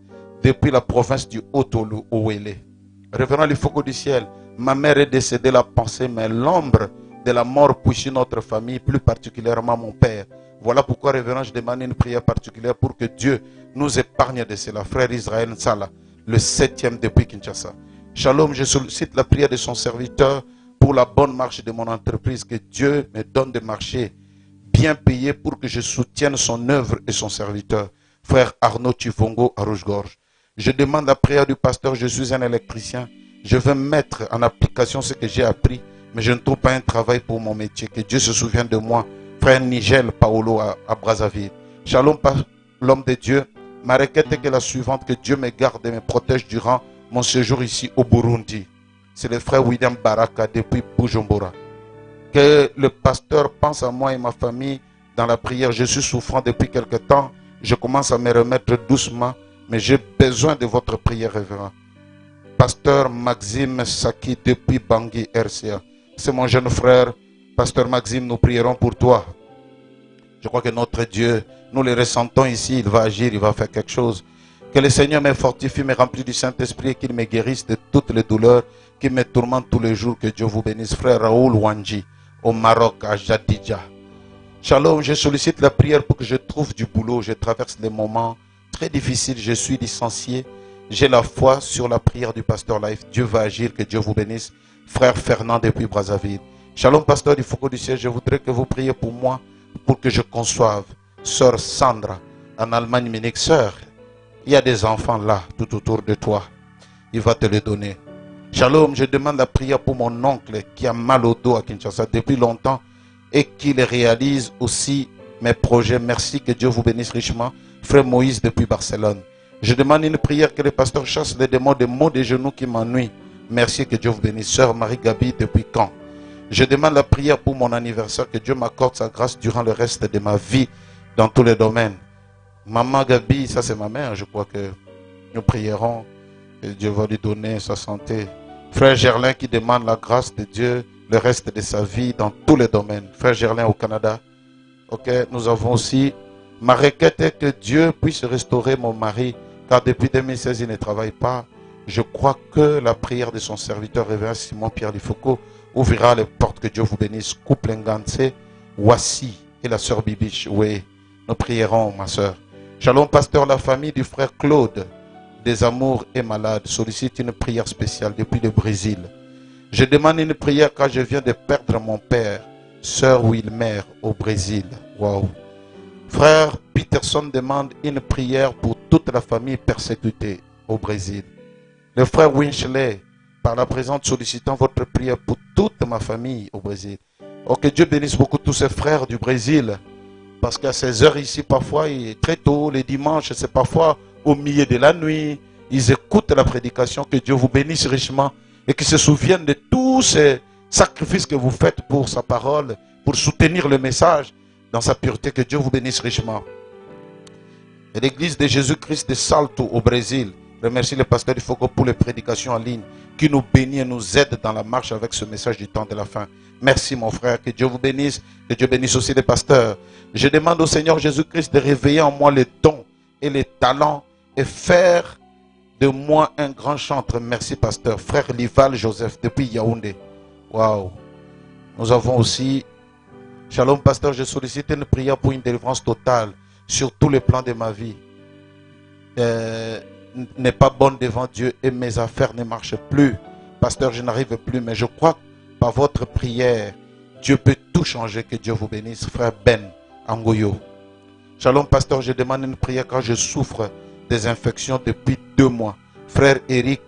depuis la province du Haut-Ouélé. Révérend l'Ifoko du ciel, ma mère est décédée, la pensée, mais l'ombre de la mort pousse notre famille, plus particulièrement mon père. Voilà pourquoi, révérend, je demande une prière particulière pour que Dieu nous épargne de cela. Frère Israël Nsala, le 7e depuis Kinshasa. Shalom, je sollicite la prière de son serviteur pour la bonne marche de mon entreprise. Que Dieu me donne des marchés bien payés pour que je soutienne son œuvre et son serviteur. Frère Arnaud Chivongo à Rouge-Gorge. Je demande la prière du pasteur, je suis un électricien. Je veux mettre en application ce que j'ai appris, mais je ne trouve pas un travail pour mon métier. Que Dieu se souvienne de moi. Frère Nigel Paolo à Brazzaville. Shalom, l'homme de Dieu. Ma requête est que la suivante, que Dieu me garde et me protège durant mon séjour ici au Burundi. C'est le frère William Baraka depuis Bujumbura. Que le pasteur pense à moi et ma famille dans la prière. Je suis souffrant depuis quelque temps. Je commence à me remettre doucement, mais j'ai besoin de votre prière, révérend. Pasteur Maxime Saki depuis Bangui, RCA. C'est mon jeune frère. Pasteur Maxime, nous prierons pour toi. Je crois que notre Dieu, nous le ressentons ici, il va agir, il va faire quelque chose. Que le Seigneur me fortifie, me remplit du Saint-Esprit et qu'il me guérisse de toutes les douleurs qui me tourmentent tous les jours. Que Dieu vous bénisse. Frère Raoul Wanji, au Maroc, à Jadidja. Shalom, je sollicite la prière pour que je trouve du boulot. Je traverse des moments très difficiles, je suis licencié. J'ai la foi sur la prière du pasteur Life. Dieu va agir, que Dieu vous bénisse. Frère Fernand depuis Brazzaville. Shalom, pasteur du Foucault du ciel, je voudrais que vous priez pour moi, pour que je conçoive. Sœur Sandra, en Allemagne, Munich, sœur, il y a des enfants là, tout autour de toi. Il va te les donner. Shalom, je demande la prière pour mon oncle qui a mal au dos à Kinshasa depuis longtemps et qu'il réalise aussi mes projets. Merci, que Dieu vous bénisse richement. Frère Moïse depuis Barcelone. Je demande une prière que le pasteur chasse les démons des maux des genoux qui m'ennuient. Merci, que Dieu vous bénisse. Sœur Marie-Gabi depuis Caen. Je demande la prière pour mon anniversaire, que Dieu m'accorde sa grâce durant le reste de ma vie dans tous les domaines. Maman Gabi, ça c'est ma mère, je crois que nous prierons et Dieu va lui donner sa santé. Frère Gerlin qui demande la grâce de Dieu le reste de sa vie dans tous les domaines. Frère Gerlin au Canada. Ok, nous avons aussi, ma requête est que Dieu puisse restaurer mon mari, car depuis 2016 il ne travaille pas. Je crois que la prière de son serviteur révérend Simon Pierre Lifoko ouvrira les portes. Que Dieu vous bénisse. Couple Nganse, Wassi et la sœur Bibiche. Oui, nous prierons, ma sœur. Shalom, pasteur, la famille du frère Claude, des amours et malades, sollicite une prière spéciale depuis le Brésil. Je demande une prière car je viens de perdre mon père, sœur Wilmer, au Brésil. Wow. Frère Peterson demande une prière pour toute la famille persécutée au Brésil. Le frère Winchley, par la présente, sollicitant votre prière pour toute ma famille au Brésil. Oh, que Dieu bénisse beaucoup tous ces frères du Brésil. Parce qu'à ces heures ici, parfois, très tôt, les dimanches, c'est parfois au milieu de la nuit. Ils écoutent la prédication. Que Dieu vous bénisse richement et qu'ils se souviennent de tous sacrifice que vous faites pour sa parole, pour soutenir le message dans sa pureté. Que Dieu vous bénisse richement. Et l'église de Jésus-Christ de Salto au Brésil remercie le pasteur du Foco pour les prédications en ligne qui nous bénit et nous aide dans la marche avec ce message du temps de la fin. Merci mon frère, que Dieu vous bénisse, que Dieu bénisse aussi les pasteurs. Je demande au Seigneur Jésus-Christ de réveiller en moi les dons et les talents et faire de moi un grand chanteur. Merci pasteur. Frère Lival Joseph depuis Yaoundé. Waouh. Nous avons aussi, Shalom pasteur, je sollicite une prière pour une délivrance totale sur tous les plans de ma vie. N'est pas bonne devant Dieu et mes affaires ne marchent plus. Pasteur, je n'arrive plus, mais je crois que par votre prière, Dieu peut tout changer. Que Dieu vous bénisse. Frère Ben Angoyo. Shalom pasteur, je demande une prière car je souffre des infections depuis 2 mois. Frère Eric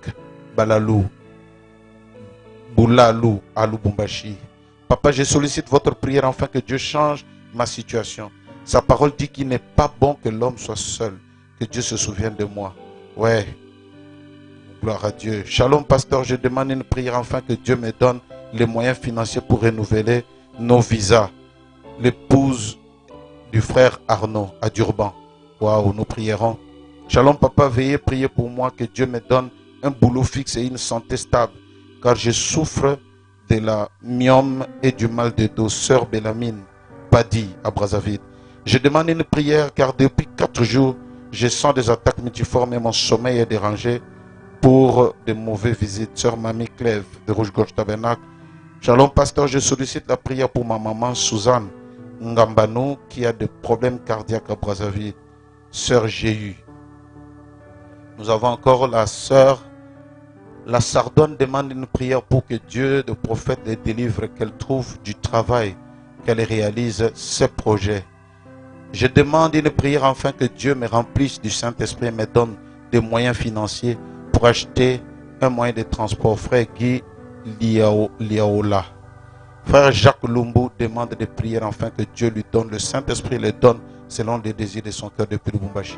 Balalou, Boulalou, Alubumbashi. Papa, je sollicite votre prière afin que Dieu change ma situation. Sa parole dit qu'il n'est pas bon que l'homme soit seul. Que Dieu se souvienne de moi. Ouais. Gloire à Dieu. Shalom pasteur, je demande une prière afin que Dieu me donne les moyens financiers pour renouveler nos visas. L'épouse du frère Arnaud à Durban. Waouh, nous prierons. Shalom papa, veuillez prier pour moi que Dieu me donne un boulot fixe et une santé stable. Car je souffre de la myome et du mal de dos. Sœur Bélamine Badi à Brazzaville. Je demande une prière car depuis 4 jours, je sens des attaques multiformes et mon sommeil est dérangé pour de mauvaises visites. Sœur Mamie Clève de Rouge-Gorge Tabernacle. Shalom pasteur, je sollicite la prière pour ma maman Suzanne Ngambanou qui a des problèmes cardiaques à Brazzaville. Sœur Jéhu. Nous avons encore la sœur. La Sardone demande une prière pour que Dieu, le prophète, les délivre, qu'elle trouve du travail, qu'elle réalise ses projets. Je demande une prière afin que Dieu me remplisse du Saint-Esprit et me donne des moyens financiers pour acheter un moyen de transport. Frère Guy Liaola. Frère Jacques Lumbu demande des prières afin que Dieu lui donne le Saint-Esprit, le donne selon les désirs de son cœur depuis Lubumbashi.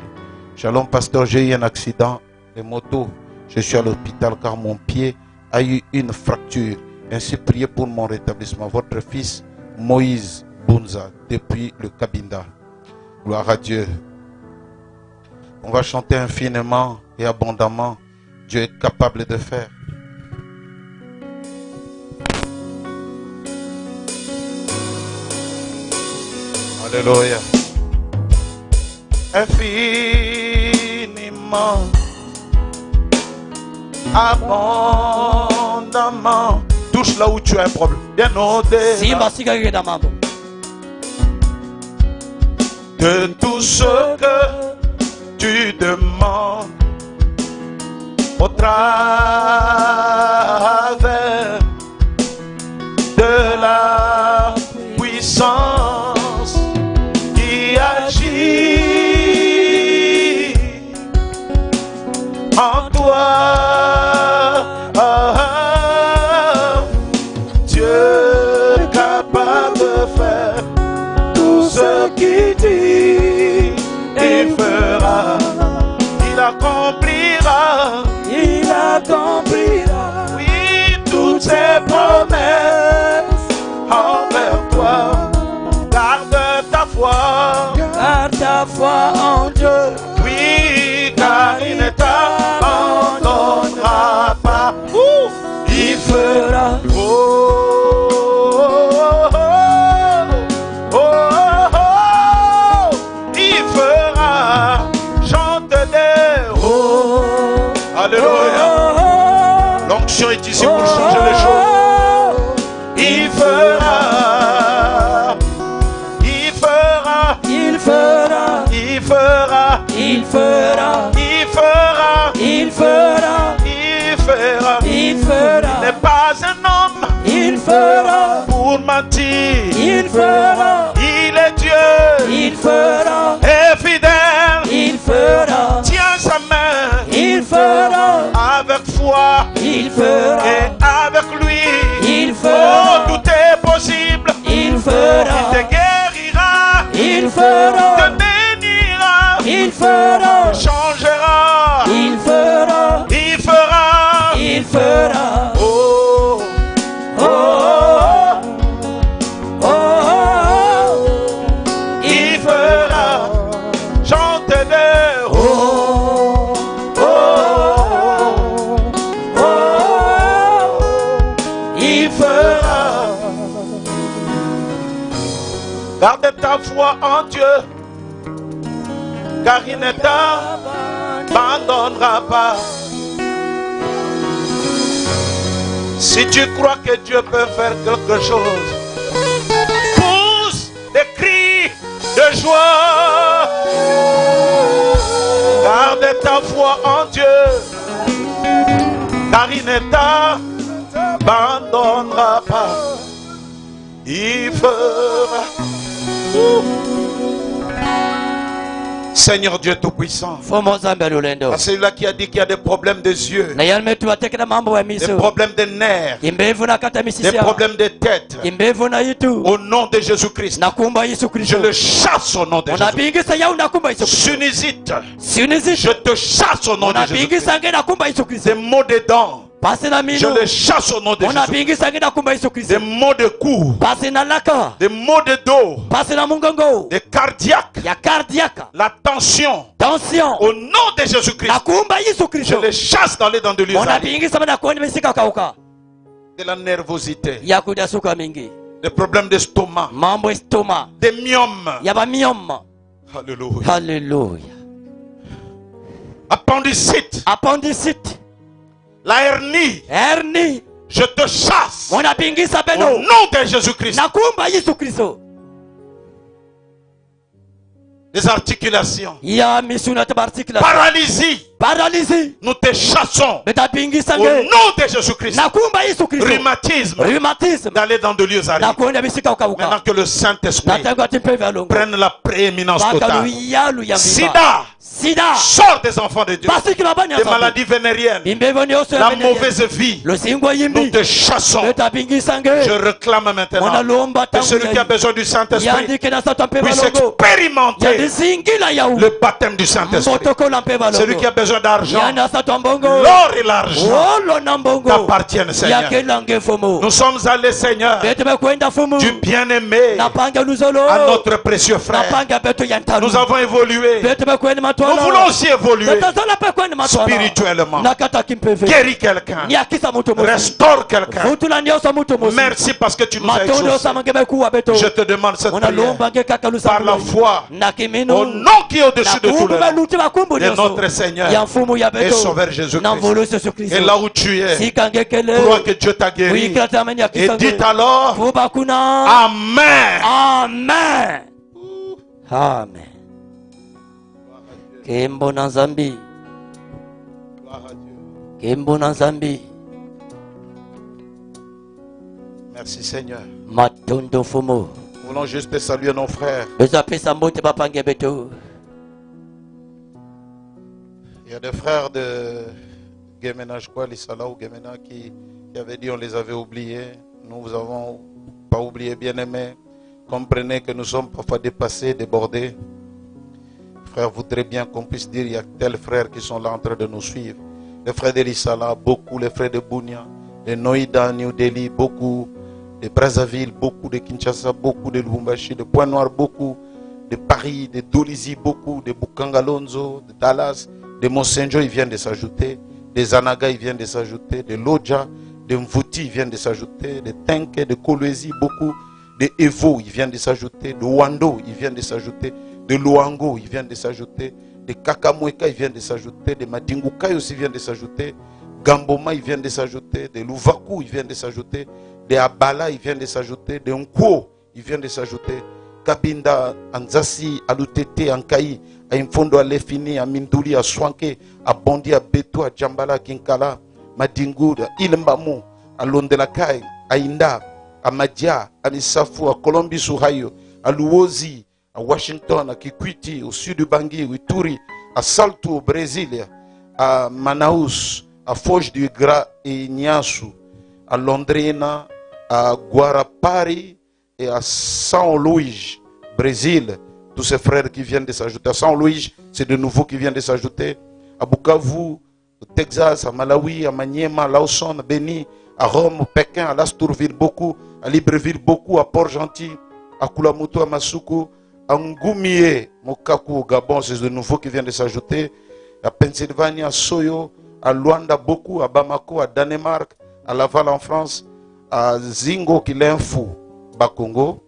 Shalom pasteur, j'ai eu un accident de moto. Je suis à l'hôpital car mon pied a eu une fracture. Ainsi priez pour mon rétablissement. Votre fils Moïse Bunza depuis le Cabinda. Gloire à Dieu. On va chanter infiniment et abondamment. Dieu est capable de faire. Alléluia. Infiniment, abondamment. Touche là où tu as un problème. Bien au-delà de tout ce que tu demandes au travers de la puissance qui agit en toi. Dieu est capable de faire tout ce qu'il dit, il fera, il accomplira, oui, toutes ses promesses envers toi. Garde ta foi en Dieu, oui, car il ne t'abandonnera pas. Il fera. Alléluia. L'onction est ici pour changer les choses. Il fera. Il fera. Il fera. Il fera. Il fera. Il fera. Il fera. Il fera. Il fera. Il n'est pas un homme. Il fera. Pour mentir. Il fera. Il est Dieu. Il fera. Et fidèle. Il fera. Tiens sa main. Il fera. Avec foi. Il fera. Et avec lui. Il fera. Oh, tout est possible. Il fera. Il te guérira. Il fera. Te bénira. Il fera. Changera. Il fera. Il fera. Il fera. Oh. Oh. il fera. Garde ta foi en Dieu, car il ne t'abandonnera pas. Si tu crois que Dieu peut faire quelque chose, pousse des cris de joie. Garde ta foi en Dieu, car il ne t'abandonnera pas. Il fera. Seigneur Dieu Tout-Puissant, à celui-là qui a dit qu'il y a des problèmes des yeux, des problèmes des nerfs, des problèmes de tête, au nom de Jésus-Christ, je le chasse au nom de Jésus-Christ. Sinusite, je te chasse au nom de Jésus-Christ. Des maux de dents, je le chasse au nom de Jésus-Christ. Des maux de cou, des maux de dos, des cardiaques, la tension, au nom de Jésus-Christ, je le chasse dans les dents de l'Usarie. De la nervosité, des problèmes d'estomac, des myomes. Alléluia. Alléluia. Appendicite, la hernie, je te chasse au nom de Jésus-Christ. Des articulations, paralysie, nous te chassons au nom de Jésus-Christ. Rhumatisme, d'aller dans de l'Usarie. Maintenant que le Saint-Esprit prenne la prééminence totale. Sida, sort des enfants de Dieu. Des maladies vénériennes, la mauvaise vie, nous te chassons. Je réclame maintenant que celui qui a besoin du Saint-Esprit puisse expérimenter le baptême du Saint-Esprit. Celui qui a besoin d'argent, l'or et l'argent t'appartiennent, Seigneur. Nous sommes allés, Seigneur, du bien-aimé à notre précieux frère. Nous avons évolué. Nous voulons aussi évoluer spirituellement. Guéris quelqu'un, restaure quelqu'un. Merci parce que tu nous as exaucés. Je te demande cette prière par la foi au nom qui est au-dessus de tout le nom de notre Seigneur et Sauveur Jésus-Christ. Et là où tu es, crois que Dieu t'a guéri et dites alors Amen. Amen. Amen. Kembo na Nzambi. Kembo na Nzambi. Merci Seigneur. Matondo Fumo. Nous voulons juste saluer nos frères. Il y a des frères de Gemena, je crois, Lissala ou Gemena, qui avaient dit on les avait oubliés. Nous vous avons pas oublié, bien-aimés. Comprenez que nous sommes parfois dépassés, débordés. Frère, voudrait bien qu'on puisse dire il y a tels frères qui sont là en train de nous suivre. Les frères de Lissala, beaucoup, les frères de Bunia, les Noïda, New Delhi, beaucoup, de Brazzaville, beaucoup de Kinshasa, beaucoup de Lubumbashi, de Pointe-Noire, beaucoup, de Paris, de Dolisie, beaucoup, de Bukangalonzo, de Dallas, de Monsenjo, ils viennent de s'ajouter, des Anaga, ils viennent de s'ajouter, de Lodja, de Mvuti, ils viennent de s'ajouter, de Tenke, de Kolwezi, beaucoup, de Evo, ils viennent de s'ajouter, de Wando, ils viennent de s'ajouter, de Luango, ils viennent de s'ajouter, de Kakamweka, ils viennent de s'ajouter, de Madingukai aussi viennent de s'ajouter, Gamboma, ils viennent de s'ajouter, de Luvaku, ils viennent de s'ajouter, de Abala, ils viennent de s'ajouter, de Nkwo, ils viennent de s'ajouter, Kabinda, Anzasi, Alutete, Ankai, à Imfondo, à Lefini, à Minduli, à Swanke, à Bondi, à Beto, à Djambala, Kinkala, Madingoud, à Ilmbamu, à Londelakai, à Inda, à Madia, à Nissafu, à Colombie, Suhayo, à Luozi, à Washington, à Kikwiti, au sud du Bangui, à Ituri, à Salto, au Brésil, à Manaus, à Foz du Gras et Niasu, à Londrina, à Guarapari et à São Luís, Brésil. Tous ces frères qui viennent de s'ajouter. À São Luís, c'est de nouveaux qui viennent de s'ajouter. À Bukavu, au Texas, à Malawi, à Maniema, à Lawson, à Beni, à Rome, à Pékin, à Lasturville, beaucoup, à Libreville, beaucoup, à Port-Gentil, à Kulamoto, à Masuku, à Ngumie, Mokaku, au Gabon, c'est de nouveaux qui viennent de s'ajouter. À Pennsylvanie, à Soyo, à Luanda, beaucoup, à Bamako, à Danemark, à Laval en France, à Zingo Kilenfu, Bakongo,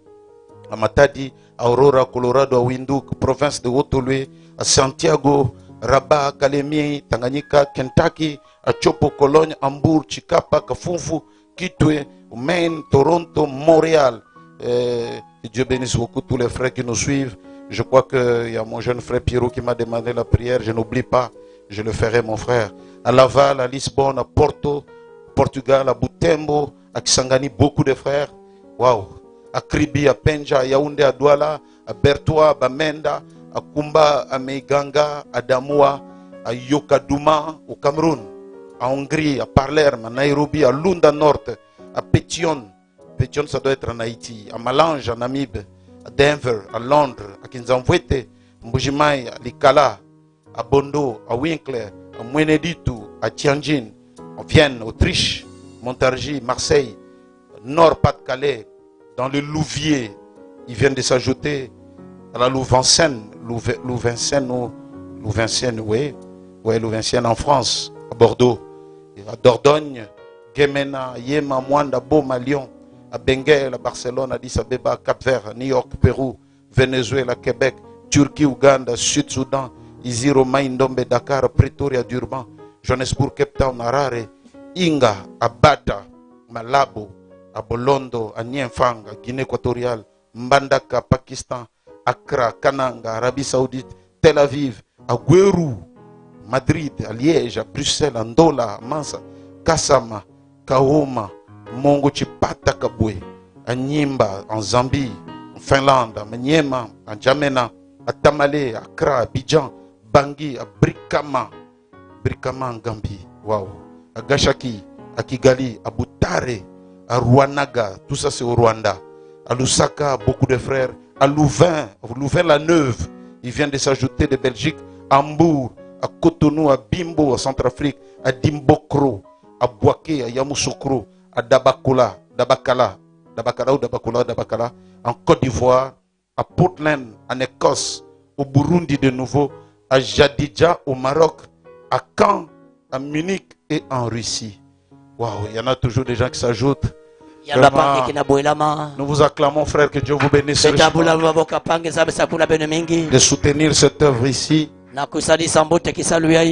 à Matadi, à Aurora, Colorado, à Windhoek, province de Haute-Loué, à Santiago, Rabat, Kalemie, Tanganyika, Kentucky, à Chopo, Cologne, Hambourg, Chikapa, Kafunfu, Kitwe, Maine, Toronto, Montréal. Et Dieu bénisse beaucoup tous les frères qui nous suivent. Je crois qu'il y a mon jeune frère Pierrot qui m'a demandé la prière. Je n'oublie pas, je le ferai mon frère. À Laval, à Lisbonne, à Porto, Portugal, à Butembo, à Kisangani, beaucoup de frères. Waouh! À Kribi, à Penja, à Yaoundé, à Douala, à Bertois, à Bamenda, à Kumba, à Meiganga, à Damoua, à Yokadouma, au Cameroun, à Hongrie, à Palerme, à Nairobi, à Lunda Nord, à Pétion. Pétion, ça doit être en Haïti, à Malange, à Namibe, à Denver, à Londres, à Kinzamvwete, à Mbujimai, à Likala, à Bondo, à Winkler, à Mweneditu, à Tianjin, à Vienne, Autriche, Montargis, Marseille, Nord-Pas-de-Calais, dans le Louviers. Ils viennent de s'ajouter à la Louvancienne, Louvancienne, oui, Louvancienne en France, à Bordeaux, à Dordogne, Guémena, Yéma, Mwanda, Boma, Lyon, à Benguel, à Barcelone, à Addis Abeba, à Cap-Vert, à New York, Pérou, Venezuela, Québec, Turquie, Ouganda, Sud-Soudan, Iziro, Maïndombe, Dakar, Pretoria, Durban, Johannesburg, Cape Town, Harare, Inga, à Bata, Malabo, à Bolondo, à Niemfang, à Guinée équatoriale, Mbandaka, Pakistan, Accra, Kananga, Arabie Saoudite, Tel Aviv, à Gweru, Madrid, à Liège, à Bruxelles, à Ndola, à Mansa, Kassama, Kaoma, Mongo Chipata Kabwe, à Nyimba, en Zambie, en Finlande, à Maniema, à Djamena, à Tamale, à Accra, à Abidjan, Bangui, à Brikama, Brikama en Gambie, waouh, à Gashaki, à Kigali, à Butare, à Rouanaga, tout ça c'est au Rwanda, à Lusaka, beaucoup de frères, à Louvain, Louvain-la-Neuve, ils viennent de s'ajouter de Belgique, à Hambourg, à Cotonou, à Bimbo, à Centrafrique, à Dimbokro, à Bouaké, à Yamoussoukro, à Dabakala, en Côte d'Ivoire, à Portland, en Écosse, au Burundi de nouveau, à Jadidja, au Maroc, à Caen, à Munich et en Russie. Waouh, il y en a toujours des gens qui s'ajoutent. Nous vous acclamons, frère, que Dieu vous bénisse de soutenir cette œuvre ici.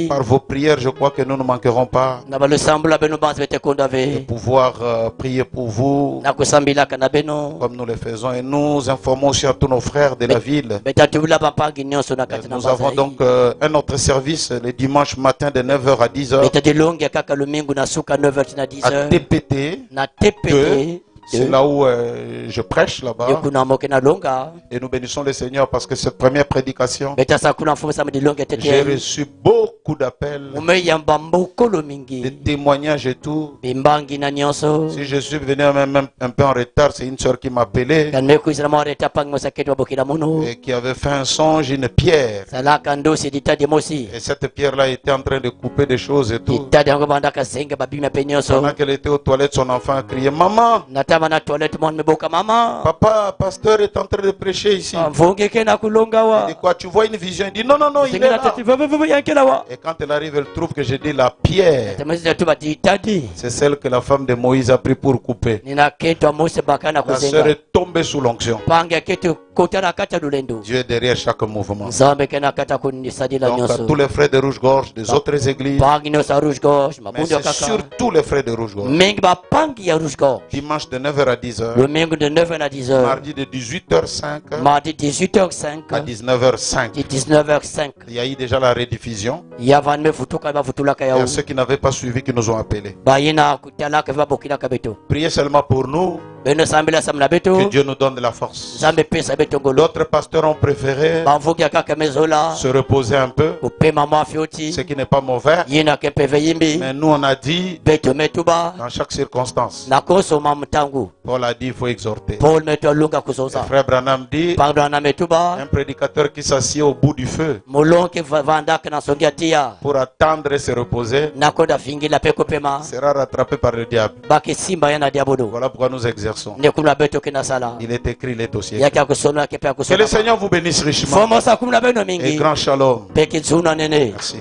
Par vos prières, je crois que nous ne manquerons pas de pouvoir prier pour vous comme nous le faisons. Et nous informons aussi à tous nos frères de la ville. Nous avons donc un autre service le dimanche matin de 9h à 10h à TPT 2. C'est là où je prêche là-bas. Et nous bénissons le Seigneur parce que cette première prédication, j'ai reçu beaucoup d'appels, des témoignages et tout. Si je suis venu même un peu en retard, c'est une soeur qui m'a appelé et qui avait fait un songe, une pierre. Et cette pierre-là était en train de couper des choses et tout. Pendant qu'elle était aux toilettes, son enfant a crié « Maman !» Papa, pasteur est en train de prêcher ici. Il dit quoi? Tu vois une vision? Il dit non, non, non, il est là. Et quand elle arrive, elle trouve que j'ai dit la pierre. C'est celle que la femme de Moïse a pris pour couper. La sœur est tombée sous l'onction. Dieu est derrière chaque mouvement. Donc à tous les frères de Rouge-Gorge, des autres églises, mais c'est surtout les frères de Rouge-Gorge. Dimanche de 9h à 10h. Mardi de 18h05 à 19h05. Il y a eu déjà la rediffusion. Il y a ceux qui n'avaient pas suivi qui nous ont appelés. Priez seulement pour nous. Que Dieu nous donne de la force. D'autres pasteurs ont préféré se reposer un peu, ce qui n'est pas mauvais. Mais nous on a dit dans chaque circonstance. Paul a dit il faut exhorter. Le frère Branham dit un prédicateur qui s'assied au bout du feu pour attendre et se reposer sera rattrapé par le diable. Voilà pourquoi nous exerçons. Il est écrit, il est aussi écrit. Que le Seigneur vous bénisse richement. Et grand shalom. Merci.